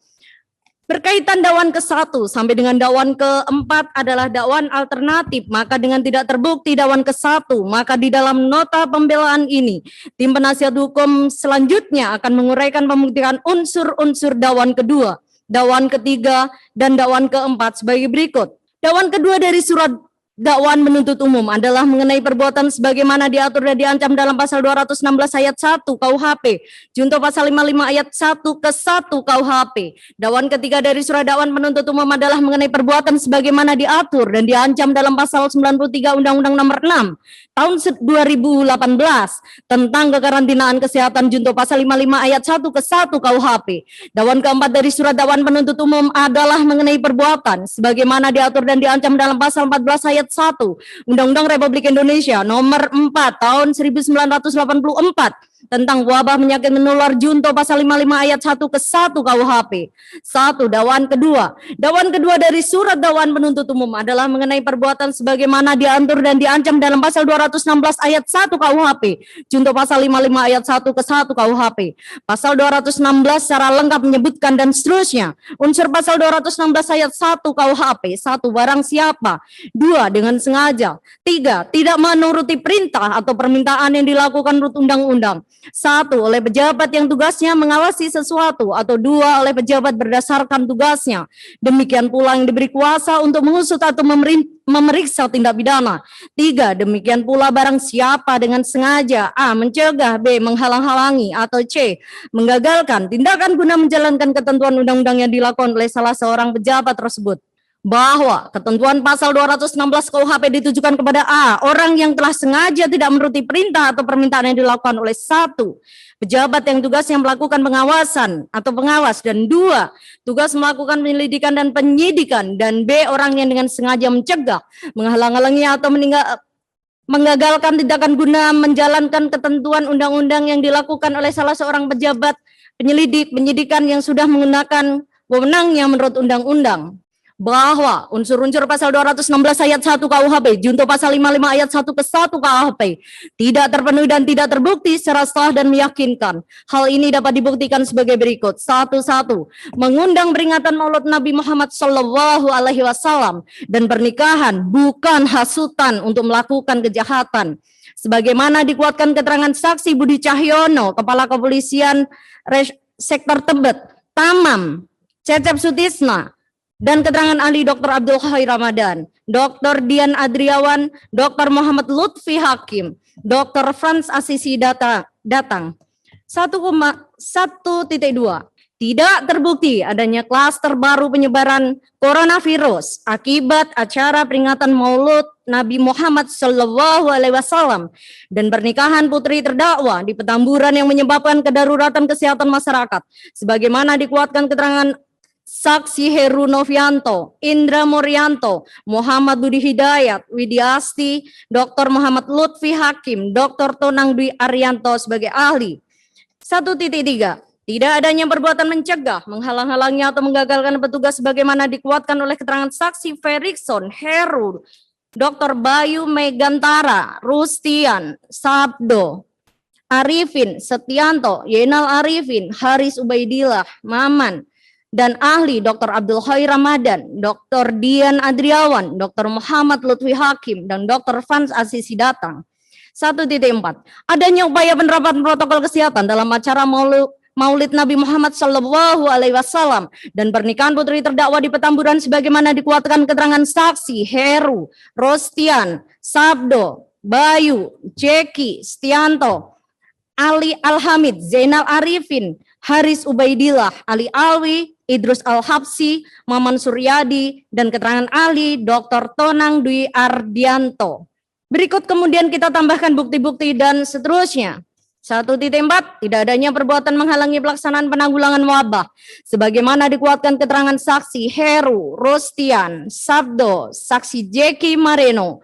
Berkaitan dakwaan ke-1 sampai dengan dakwaan ke-4 adalah dakwaan alternatif, maka dengan tidak terbukti dakwaan ke-1, maka di dalam nota pembelaan ini, tim penasihat hukum selanjutnya akan menguraikan pembuktian unsur-unsur dakwaan kedua, dakwaan ketiga, dan dakwaan ke-4 sebagai berikut. Dakwaan kedua dari surat dakwaan penuntut umum adalah mengenai perbuatan sebagaimana diatur dan diancam dalam pasal 216 ayat 1 KUHP, junto pasal 55 ayat 1 ke 1 KUHP. Dakwaan ketiga dari surat dakwaan penuntut umum adalah mengenai perbuatan sebagaimana diatur dan diancam dalam pasal 93 Undang-Undang Nomor 6 tahun 2018 tentang kekarantinaan kesehatan, junto pasal 55 ayat 1 ke 1 KUHP. Dakwaan keempat dari surat dakwaan penuntut umum adalah mengenai perbuatan sebagaimana diatur dan diancam dalam pasal 14 ayat 1 Undang-Undang Republik Indonesia Nomor 4 tahun 1984 tentang wabah penyakit menular, junto pasal 55 ayat 1 ke 1 KUHP. 1. Dakwaan kedua. Dakwaan kedua dari surat dakwaan penuntut umum adalah mengenai perbuatan sebagaimana diatur dan diancam dalam pasal 216 ayat 1 KUHP, junto pasal 55 ayat 1 ke 1 KUHP. Pasal 216 secara lengkap menyebutkan dan seterusnya. Unsur pasal 216 ayat 1 KUHP. 1. Barang siapa. 2. Dengan sengaja. 3. Tidak menuruti perintah atau permintaan yang dilakukan menurut undang-undang. 1. Oleh pejabat yang tugasnya mengawasi sesuatu, atau 2. Oleh pejabat berdasarkan tugasnya. Demikian pula yang diberi kuasa untuk mengusut atau memeriksa tindak pidana. 3. Demikian pula barang siapa dengan sengaja A. Mencegah, B. Menghalang-halangi, atau C. Menggagalkan tindakan guna menjalankan ketentuan undang-undang yang dilakukan oleh salah seorang pejabat tersebut. Bahwa ketentuan pasal 216 KUHP ditujukan kepada A. Orang yang telah sengaja tidak menuruti perintah atau permintaan yang dilakukan oleh 1. Pejabat yang tugasnya melakukan pengawasan atau pengawas, dan 2. Tugas melakukan penyelidikan dan penyidikan, dan B. Orang yang dengan sengaja mencegah, menghalang-halangi atau menggagalkan tindakan guna menjalankan ketentuan undang-undang yang dilakukan oleh salah seorang pejabat penyidikan yang sudah menggunakan wewenangnya menurut undang-undang. Bahwa unsur-unsur pasal 216 ayat 1 KUHP, junto pasal 55 ayat 1 ke 1 KUHP tidak terpenuhi dan tidak terbukti secara sah dan meyakinkan. Hal ini dapat dibuktikan sebagai berikut. 1. Mengundang peringatan Maulid Nabi Muhammad SAW dan pernikahan bukan hasutan untuk melakukan kejahatan. Sebagaimana dikuatkan keterangan saksi Budi Cahyono, Kepala Kepolisian Sektor Tebet, Tamam, Cecep Sutisna, dan keterangan ahli Dr. Abdul Khair Ramadan, Dr. Dian Adriawan, Dr. Muhammad Lutfi Hakim, Dr. Franz Assisi datang. 1,1.2. Tidak terbukti adanya klaster baru penyebaran coronavirus akibat acara peringatan Maulid Nabi Muhammad SAW dan pernikahan putri terdakwa di Petamburan yang menyebabkan kedaruratan kesehatan masyarakat. Sebagaimana dikuatkan keterangan saksi Heru Novianto, Indra Morianto, Muhammad Budi Hidayat, Widiasti, Dr. Muhammad Lutfi Hakim, Dr. Tonang Dwi Arianto sebagai ahli. 1.3. Tidak adanya perbuatan mencegah, menghalang-halangi atau menggagalkan petugas sebagaimana dikuatkan oleh keterangan saksi Ferikson, Heru, Dr. Bayu Megantara, Rustian, Sabdo, Arifin, Setianto, Yenal Arifin, Haris Ubaidillah, Maman, dan ahli Dr. Abdul Khair Ramadan, Dr. Dian Adriawan, Dr. Muhammad Lutfi Hakim, dan Dr. Franz Assisi datang. 1.4. Adanya upaya penerapan protokol kesehatan dalam acara Maulid Nabi Muhammad SAW dan pernikahan putri terdakwa di Petamburan sebagaimana dikuatkan keterangan saksi Heru, Rostian, Sabdo, Bayu, Jeki, Stianto, Ali Alhamid, Zainal Arifin, Haris Ubaidillah, Ali Alwi, Idrus Al-Habsi, Maman Suryadi, dan keterangan ahli Dr. Tonang Dwi Ardianto. Berikut kemudian kita tambahkan bukti-bukti dan seterusnya. 1.4. Tidak adanya perbuatan menghalangi pelaksanaan penanggulangan wabah. Sebagaimana dikuatkan keterangan saksi Heru, Rostian, Sabdo, saksi Jeki Mareno,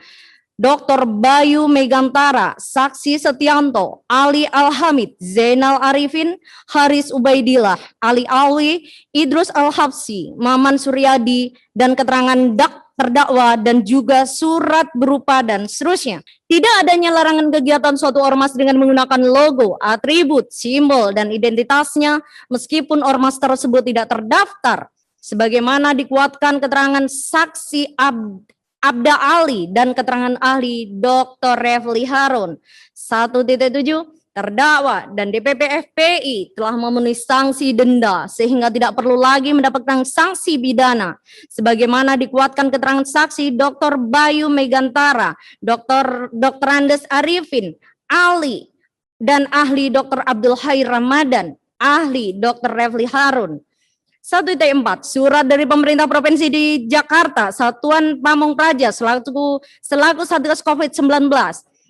Dr. Bayu Megantara, saksi Setianto, Ali Alhamid, Zainal Arifin, Haris Ubaidillah, Ali Alwi, Idrus Al-Habsi, Maman Suryadi, dan keterangan terdakwa dan juga surat berupa dan seterusnya. Tidak adanya larangan kegiatan suatu ormas dengan menggunakan logo, atribut, simbol, dan identitasnya meskipun ormas tersebut tidak terdaftar. Sebagaimana dikuatkan keterangan saksi Abda Ali dan keterangan ahli Dr. Refli Harun. 1.7. terdakwa dan DPP FPI telah memenuhi sanksi denda sehingga tidak perlu lagi mendapatkan sanksi pidana sebagaimana dikuatkan keterangan saksi Dr. Bayu Megantara, Dr. Andes Arifin, ahli dan ahli Dr. Abdul Hai Ramadan, ahli Dr. Refli Harun. 1.4 Surat dari pemerintah provinsi di Jakarta, Satuan Pamong Praja selaku Satgas COVID-19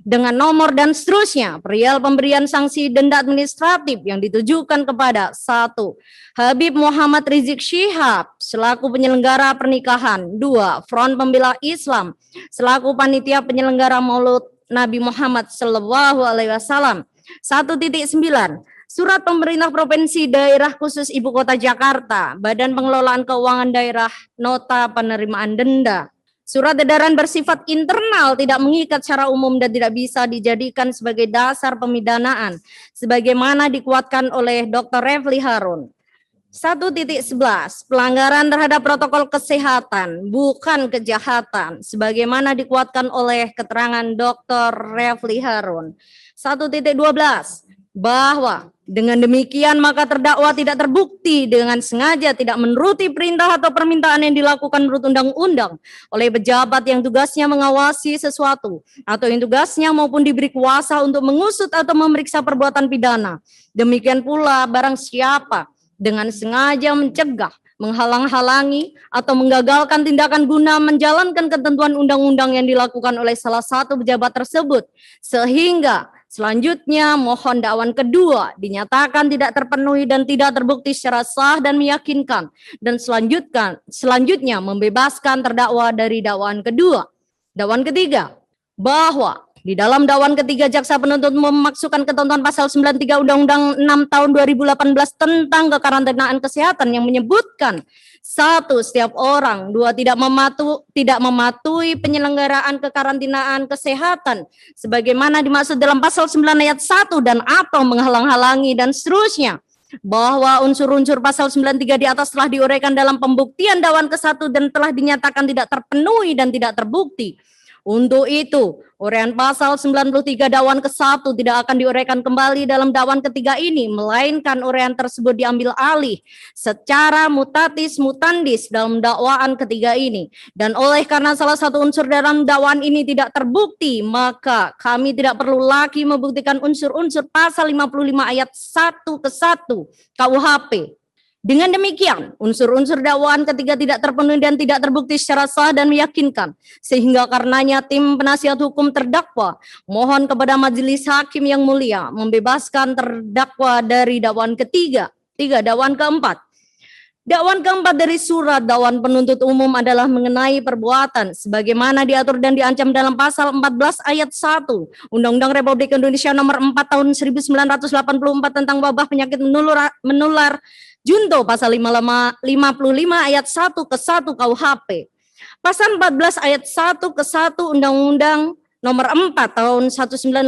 dengan nomor dan seterusnya perihal pemberian sanksi denda administratif yang ditujukan kepada 1. Habib Muhammad Rizik Syihab selaku penyelenggara pernikahan. 2. Front Pembela Islam selaku panitia penyelenggara Maulid Nabi Muhammad Sallallahu Alaihi Wasallam. 1.9 Surat pemerintah provinsi daerah khusus ibu kota Jakarta, Badan Pengelolaan Keuangan Daerah, nota penerimaan denda. Surat edaran bersifat internal, tidak mengikat secara umum dan tidak bisa dijadikan sebagai dasar pemidanaan, sebagaimana dikuatkan oleh Dr. Refli Harun. 1.11 Pelanggaran terhadap protokol kesehatan bukan kejahatan, sebagaimana dikuatkan oleh keterangan Dr. Refli Harun. 1.12 bahwa dengan demikian maka terdakwa tidak terbukti dengan sengaja tidak menuruti perintah atau permintaan yang dilakukan menurut undang-undang oleh pejabat yang tugasnya mengawasi sesuatu atau yang tugasnya maupun diberi kuasa untuk mengusut atau memeriksa perbuatan pidana. Demikian pula barang siapa dengan sengaja mencegah, menghalang-halangi atau menggagalkan tindakan guna menjalankan ketentuan undang-undang yang dilakukan oleh salah satu pejabat tersebut sehingga selanjutnya, mohon dakwaan kedua dinyatakan tidak terpenuhi dan tidak terbukti secara sah dan meyakinkan, dan selanjutnya membebaskan terdakwa dari dakwaan kedua. Dakwaan ketiga, bahwa di dalam dakwaan ketiga jaksa penuntut memasukkan ketentuan pasal 93 Undang-Undang 6 tahun 2018 tentang kekarantinaan kesehatan yang menyebutkan 1. Setiap orang. 2. Tidak mematuhi penyelenggaraan kekarantinaan kesehatan sebagaimana dimaksud dalam pasal 9 ayat 1 dan atau menghalang-halangi dan seterusnya. Bahwa unsur-unsur pasal 93 di atas telah diuraikan dalam pembuktian dakwaan ke-1 dan telah dinyatakan tidak terpenuhi dan tidak terbukti. Untuk itu, uraian pasal 93 dakwaan ke-1 tidak akan diuraikan kembali dalam dakwaan ketiga ini, melainkan uraian tersebut diambil alih secara mutatis mutandis dalam dakwaan ketiga ini. Dan oleh karena salah satu unsur dalam dakwaan ini tidak terbukti, maka kami tidak perlu lagi membuktikan unsur-unsur pasal 55 ayat 1 ke-1 KUHP. Dengan demikian, unsur-unsur dakwaan ketiga tidak terpenuhi dan tidak terbukti secara sah dan meyakinkan, sehingga karenanya tim penasihat hukum terdakwa mohon kepada majelis hakim yang mulia membebaskan terdakwa dari dakwaan ketiga. 3. Dakwaan keempat. Dakwaan keempat dari surat dakwaan penuntut umum adalah mengenai perbuatan sebagaimana diatur dan diancam dalam pasal 14 ayat 1 Undang-Undang Republik Indonesia nomor 4 tahun 1984 tentang wabah penyakit menular Junto pasal 55 ayat 1 ke-1 KUHP. Pasal 14 ayat 1 ke-1 Undang-Undang nomor 4 tahun 1985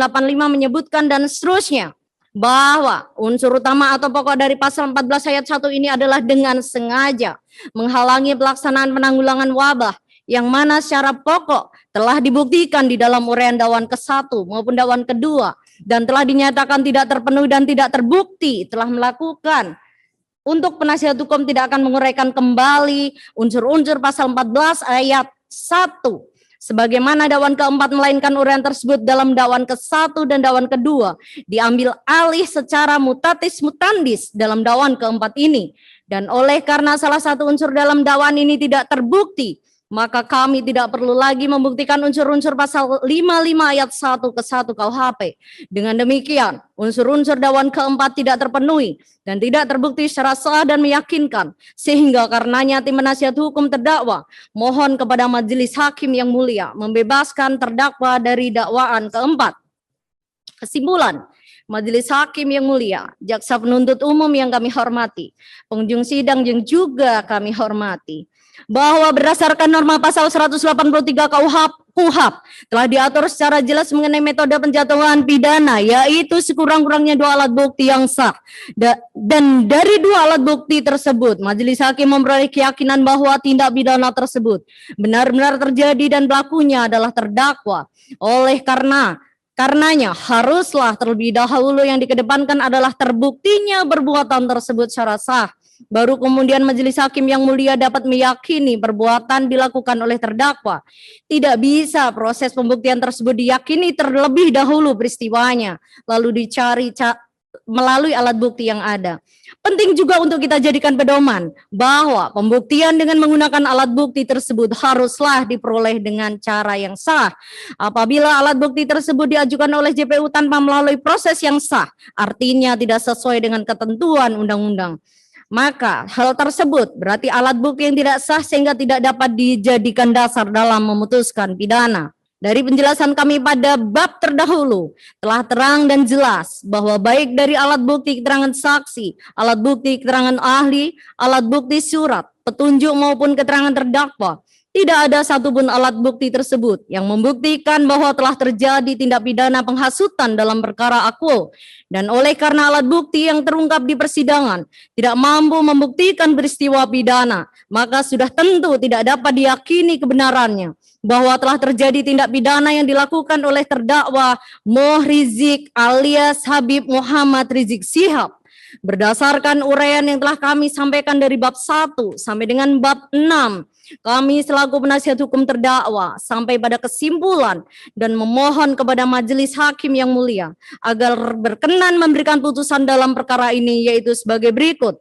menyebutkan dan seterusnya bahwa unsur utama atau pokok dari pasal 14 ayat 1 ini adalah dengan sengaja menghalangi pelaksanaan penanggulangan wabah yang mana secara pokok telah dibuktikan di dalam uraian dakwaan ke-1 maupun dakwaan kedua dan telah dinyatakan tidak terpenuhi dan tidak terbukti telah melakukan. Untuk penasihat hukum tidak akan menguraikan kembali unsur-unsur pasal 14 ayat 1 sebagaimana dakwaan keempat melainkan uraian tersebut dalam dakwaan ke-1 dan dakwaan kedua diambil alih secara mutatis mutandis dalam dakwaan keempat ini. Dan oleh karena salah satu unsur dalam dakwaan ini tidak terbukti, maka kami tidak perlu lagi membuktikan unsur-unsur pasal 55 ayat 1 ke-1 KUHP. Dengan demikian, unsur-unsur dakwaan keempat tidak terpenuhi dan tidak terbukti secara sah dan meyakinkan, sehingga karenanya tim penasihat hukum terdakwa mohon kepada majelis hakim yang mulia membebaskan terdakwa dari dakwaan keempat. Kesimpulan, majelis hakim yang mulia, jaksa penuntut umum yang kami hormati, pengunjung sidang yang juga kami hormati, bahwa berdasarkan norma pasal 183 KUHP telah diatur secara jelas mengenai metode penjatuhan pidana, yaitu sekurang-kurangnya 2 alat bukti yang sah. Dan dari 2 alat bukti tersebut, majelis hakim memperoleh keyakinan bahwa tindak pidana tersebut benar-benar terjadi dan pelakunya adalah terdakwa. Oleh karena Karenanya haruslah terlebih dahulu yang dikedepankan adalah terbuktinya perbuatan tersebut secara sah. Baru kemudian majelis hakim yang mulia dapat meyakini perbuatan dilakukan oleh terdakwa. Tidak bisa proses pembuktian tersebut diyakini terlebih dahulu peristiwanya, lalu dicari melalui alat bukti yang ada. Penting juga untuk kita jadikan pedoman bahwa pembuktian dengan menggunakan alat bukti tersebut haruslah diperoleh dengan cara yang sah. Apabila alat bukti tersebut diajukan oleh JPU tanpa melalui proses yang sah, artinya tidak sesuai dengan ketentuan undang-undang. Maka hal tersebut berarti alat bukti yang tidak sah sehingga tidak dapat dijadikan dasar dalam memutuskan pidana. Dari penjelasan kami pada bab terdahulu, telah terang dan jelas bahwa baik dari alat bukti keterangan saksi, alat bukti keterangan ahli, alat bukti surat, petunjuk maupun keterangan terdakwa, tidak ada satupun alat bukti tersebut yang membuktikan bahwa telah terjadi tindak pidana penghasutan dalam perkara akul. Dan oleh karena alat bukti yang terungkap di persidangan tidak mampu membuktikan peristiwa pidana, maka sudah tentu tidak dapat diyakini kebenarannya bahwa telah terjadi tindak pidana yang dilakukan oleh terdakwa Moh Rizik alias Habib Muhammad Rizik Syihab. Berdasarkan uraian yang telah kami sampaikan dari bab 1 sampai dengan bab 6, kami selaku penasihat hukum terdakwa sampai pada kesimpulan dan memohon kepada majelis hakim yang mulia agar berkenan memberikan putusan dalam perkara ini, yaitu sebagai berikut.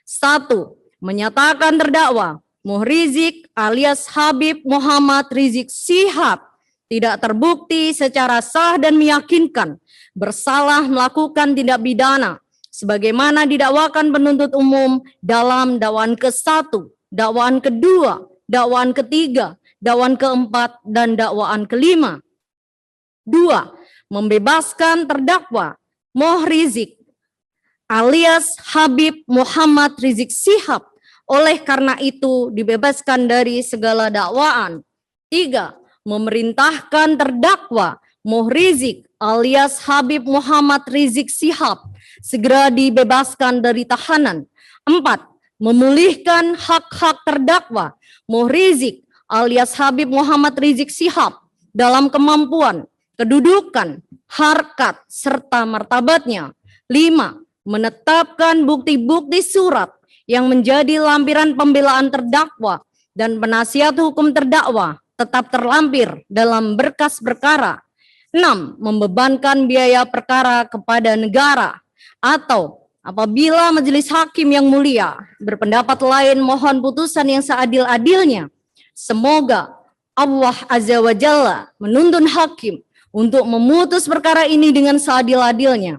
1. Menyatakan terdakwa Moh Rizik alias Habib Muhammad Rizik Syihab tidak terbukti secara sah dan meyakinkan bersalah melakukan tindak pidana sebagaimana didakwakan penuntut umum dalam dakwaan ke-1, dakwaan kedua, dakwaan ketiga, dakwaan keempat, dan dakwaan kelima. 2. Membebaskan terdakwa Moh Rizik alias Habib Muhammad Rizik Syihab, oleh karena itu dibebaskan dari segala dakwaan. 3. Memerintahkan terdakwa Moh Rizik alias Habib Muhammad Rizik Syihab segera dibebaskan dari tahanan. 4. Memulihkan hak-hak terdakwa Moh Rizik alias Habib Muhammad Rizik Syihab dalam kemampuan, kedudukan, harkat, serta martabatnya. 5. Menetapkan bukti-bukti surat yang menjadi lampiran pembelaan terdakwa dan penasihat hukum terdakwa tetap terlampir dalam berkas perkara. 6. Membebankan biaya perkara kepada negara, atau apabila majelis hakim yang mulia berpendapat lain, mohon putusan yang seadil-adilnya. Semoga Allah Azza wa Jalla menuntun hakim untuk memutus perkara ini dengan seadil-adilnya.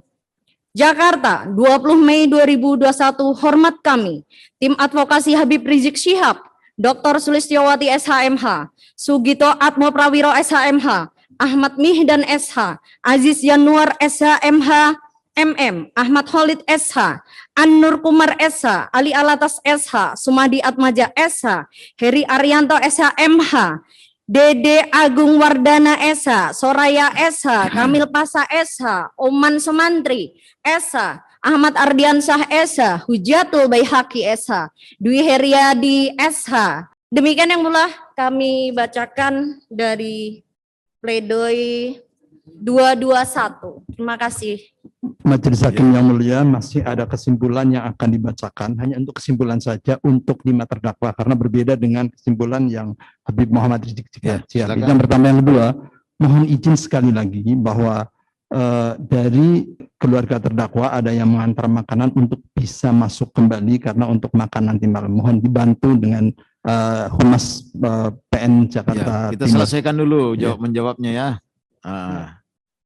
Jakarta, 20 Mei 2021, hormat kami, tim advokasi Habib Rizik Syihab, Dr. Sulistyowati SHMH, Sugito Atmo Prawiro SHMH, Ahmad Mihdan SH, Aziz Yanuar SHMH, MM, Ahmad Khalid SH, An-Nur Kumar SH, Ali Alatas SH, Sumadi Atmaja SH, Heri Arianto SHMH, Dede Agung Wardana SH, Soraya SH, Kamil Pasa SH, Oman Semantri SH, Ahmad Ardiansyah SH, Hujatul Baihaqi SH, Dwi Heriadi SH. Demikian yang mulia kami bacakan dari pledoi 221. Terima kasih. Majelis Hakim yang mulia, masih ada kesimpulan yang akan dibacakan, hanya untuk kesimpulan saja untuk 5 terdakwa, karena berbeda dengan kesimpulan yang Habib Muhammad Rizik Syihab. Yang pertama. Yang kedua, mohon izin sekali lagi bahwa dari keluarga terdakwa ada yang mengantar makanan untuk bisa masuk kembali, karena untuk makan nanti malam. Mohon dibantu dengan Humas PN Jakarta. Ya, kita selesaikan dulu menjawabnya ya.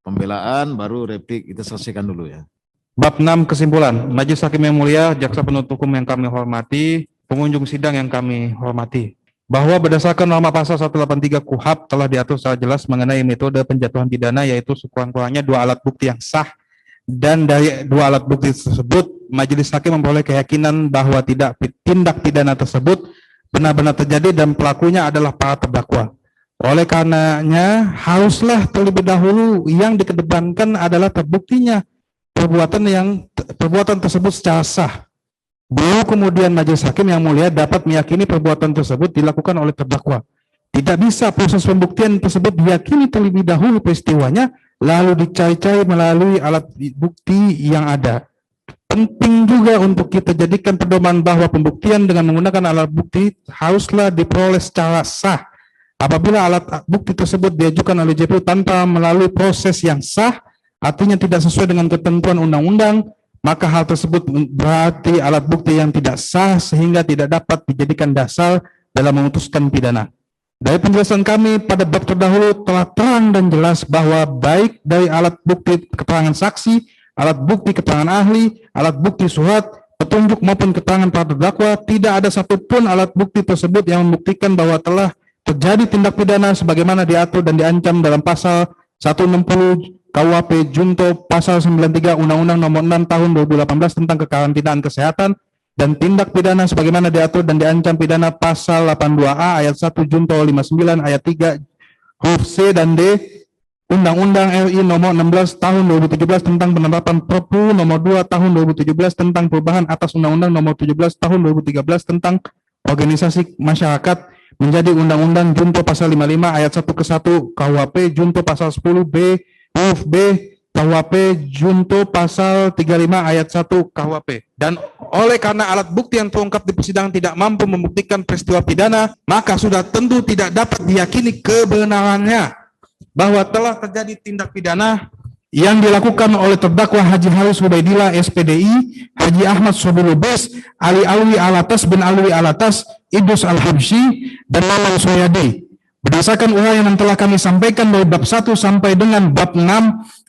Pembelaan baru replik, kita selesaikan dulu ya. Bab 6 kesimpulan. Majelis Hakim yang mulia, jaksa penuntut umum yang kami hormati, pengunjung sidang yang kami hormati, bahwa berdasarkan norma pasal 183 KUHP telah diatur secara jelas mengenai metode penjatuhan pidana, yaitu sekurang-kurangnya 2 alat bukti yang sah, dan dari 2 alat bukti tersebut majelis hakim memperoleh keyakinan bahwa tindak pidana tersebut benar-benar terjadi dan pelakunya adalah para terdakwa. Oleh karenanya haruslah terlebih dahulu yang dikedepankan adalah terbuktinya perbuatan tersebut secara sah. Baru kemudian majelis hakim yang mulia dapat meyakini perbuatan tersebut dilakukan oleh terdakwa. Tidak bisa proses pembuktian tersebut diyakini terlebih dahulu peristiwanya lalu dicari-cari melalui alat bukti yang ada. Penting juga untuk kita jadikan pedoman bahwa pembuktian dengan menggunakan alat bukti haruslah diperoleh secara sah. Apabila alat bukti tersebut diajukan oleh JPU tanpa melalui proses yang sah, artinya tidak sesuai dengan ketentuan undang-undang, maka hal tersebut berarti alat bukti yang tidak sah sehingga tidak dapat dijadikan dasar dalam memutuskan pidana. Dari penjelasan kami pada bab terdahulu telah terang dan jelas bahwa baik dari alat bukti keterangan saksi, alat bukti keterangan ahli, alat bukti surat, petunjuk maupun keterangan para terdakwa, tidak ada satupun alat bukti tersebut yang membuktikan bahwa telah terjadi tindak pidana sebagaimana diatur dan diancam dalam pasal 160 KUHP Junto pasal 93 Undang-Undang Nomor 6 Tahun 2018 tentang kekarantinaan kesehatan dan tindak pidana sebagaimana diatur dan diancam pidana pasal 82A ayat 1 Junto 59 ayat 3 huruf C dan D Undang-Undang RI Nomor 16 Tahun 2017 tentang penerapan Perpu Nomor 2 Tahun 2017 tentang perubahan atas Undang-Undang Nomor 17 Tahun 2013 tentang organisasi masyarakat menjadi Undang-Undang Junto pasal 55 ayat 1 ke 1 KUHP Junto pasal 10B huruf B KUHP Junto pasal 35 ayat 1 KUHP. Dan oleh karena alat bukti yang terungkap di persidangan tidak mampu membuktikan peristiwa pidana, maka sudah tentu tidak dapat diyakini kebenarannya bahwa telah terjadi tindak pidana yang dilakukan oleh terdakwa Haji Haris Ubaidillah SPDI, Haji Ahmad Sobul Lubis, Ali Alwi Alatas bin Alwi Alatas, Idrus Al-Habsyi, dan Maman Soyadi. Berdasarkan uraian yang telah kami sampaikan dari bab 1 sampai dengan bab 6,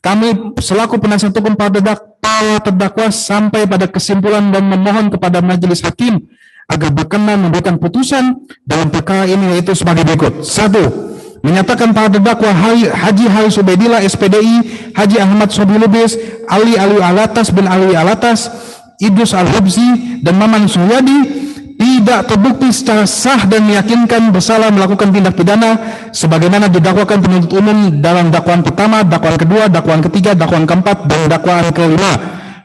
kami selaku penasihat hukum para terdakwa sampai pada kesimpulan dan memohon kepada majelis hakim agar berkenan memberikan putusan dalam perkara ini yaitu sebagai berikut. 1. Menyatakan para terdakwa Haji Haris Ubaidillah SPDI, Haji Ahmad Sobul Lubis, Ali Alwi Alatas bin Alwi Alatas, Idrus Al-Habsyi, dan Maman Soyadi tidak terbukti secara sah dan meyakinkan bersalah melakukan tindak pidana sebagaimana didakwakan penuntut umum dalam dakwaan pertama, dakwaan kedua, dakwaan ketiga, dakwaan keempat, dan dakwaan kelima.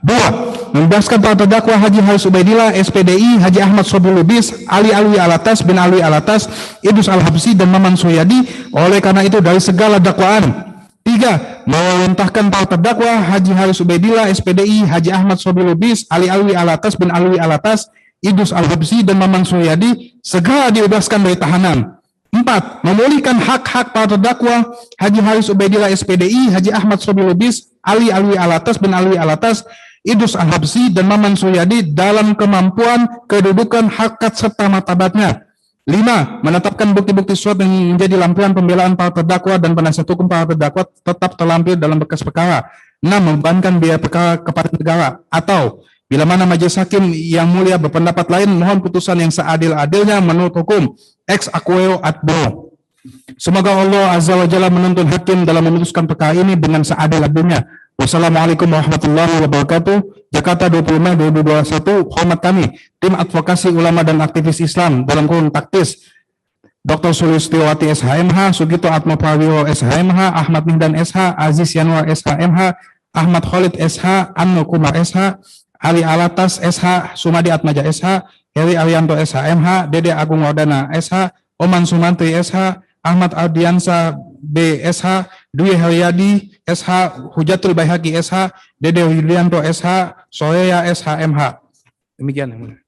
2. Membebaskan para terdakwa Haji Haris Ubaidillah SPDI, Haji Ahmad Sobul Lubis, Ali Alwi Alatas bin Alwi Alatas, Idrus Al-Habsyi, dan Maman Soyadi oleh karena itu dari segala dakwaan. 3. Memerintahkan para terdakwa Haji Haris Ubaidillah SPDI, Haji Ahmad Sobul Lubis, Ali Alwi Alatas bin Alwi Alatas, Idrus Al-Habsyi, dan Maman Soyadi segera dibebaskan dari tahanan. 4. Memulihkan hak-hak para terdakwa Haji Haris Ubaidillah SPDI, Haji Ahmad Sobul Lubis, Ali Alwi Alatas bin Alwi Alatas, Idrus Al-Habsyi, dan Maman Soyadi dalam kemampuan, kedudukan, harkat, serta martabatnya. 5. Menetapkan bukti-bukti surat yang menjadi lampiran pembelaan para terdakwa dan penasihat hukum para terdakwa tetap terlampir dalam berkas perkara. 6. Membebankan biaya perkara kepada negara. Atau bila mana majelis hakim yang mulia berpendapat lain, mohon putusan yang seadil-adilnya menurut hukum ex aequo ad bono. Semoga Allah Azza wa Jalla menuntun hakim dalam memutuskan perkara ini dengan seadil-adilnya. Wassalamualaikum warahmatullahi wabarakatuh. Jakarta 20 Mei 2021. Hormat kami, tim advokasi ulama dan aktivis Islam dalam kurun taktis Dr. Sulistiowati SHMH, Sugito Atmo Prawiro SHMH, Ahmad Mihdan SH, Aziz Yanwar SHMH, Ahmad Khalid SH, Anno Kumar SH, Ali Alatas SH, Sumadi Atmaja SH, Heri Arianto SHMH, Dede Agung Wardana SH, Oman Sumantri SH, Ahmad Ardiansa BSH, Dwi Haryadi SH, Hujatul Baihaqi SH, Dede Yulianto SH, Soeya SHMH. Demikian yang mulia.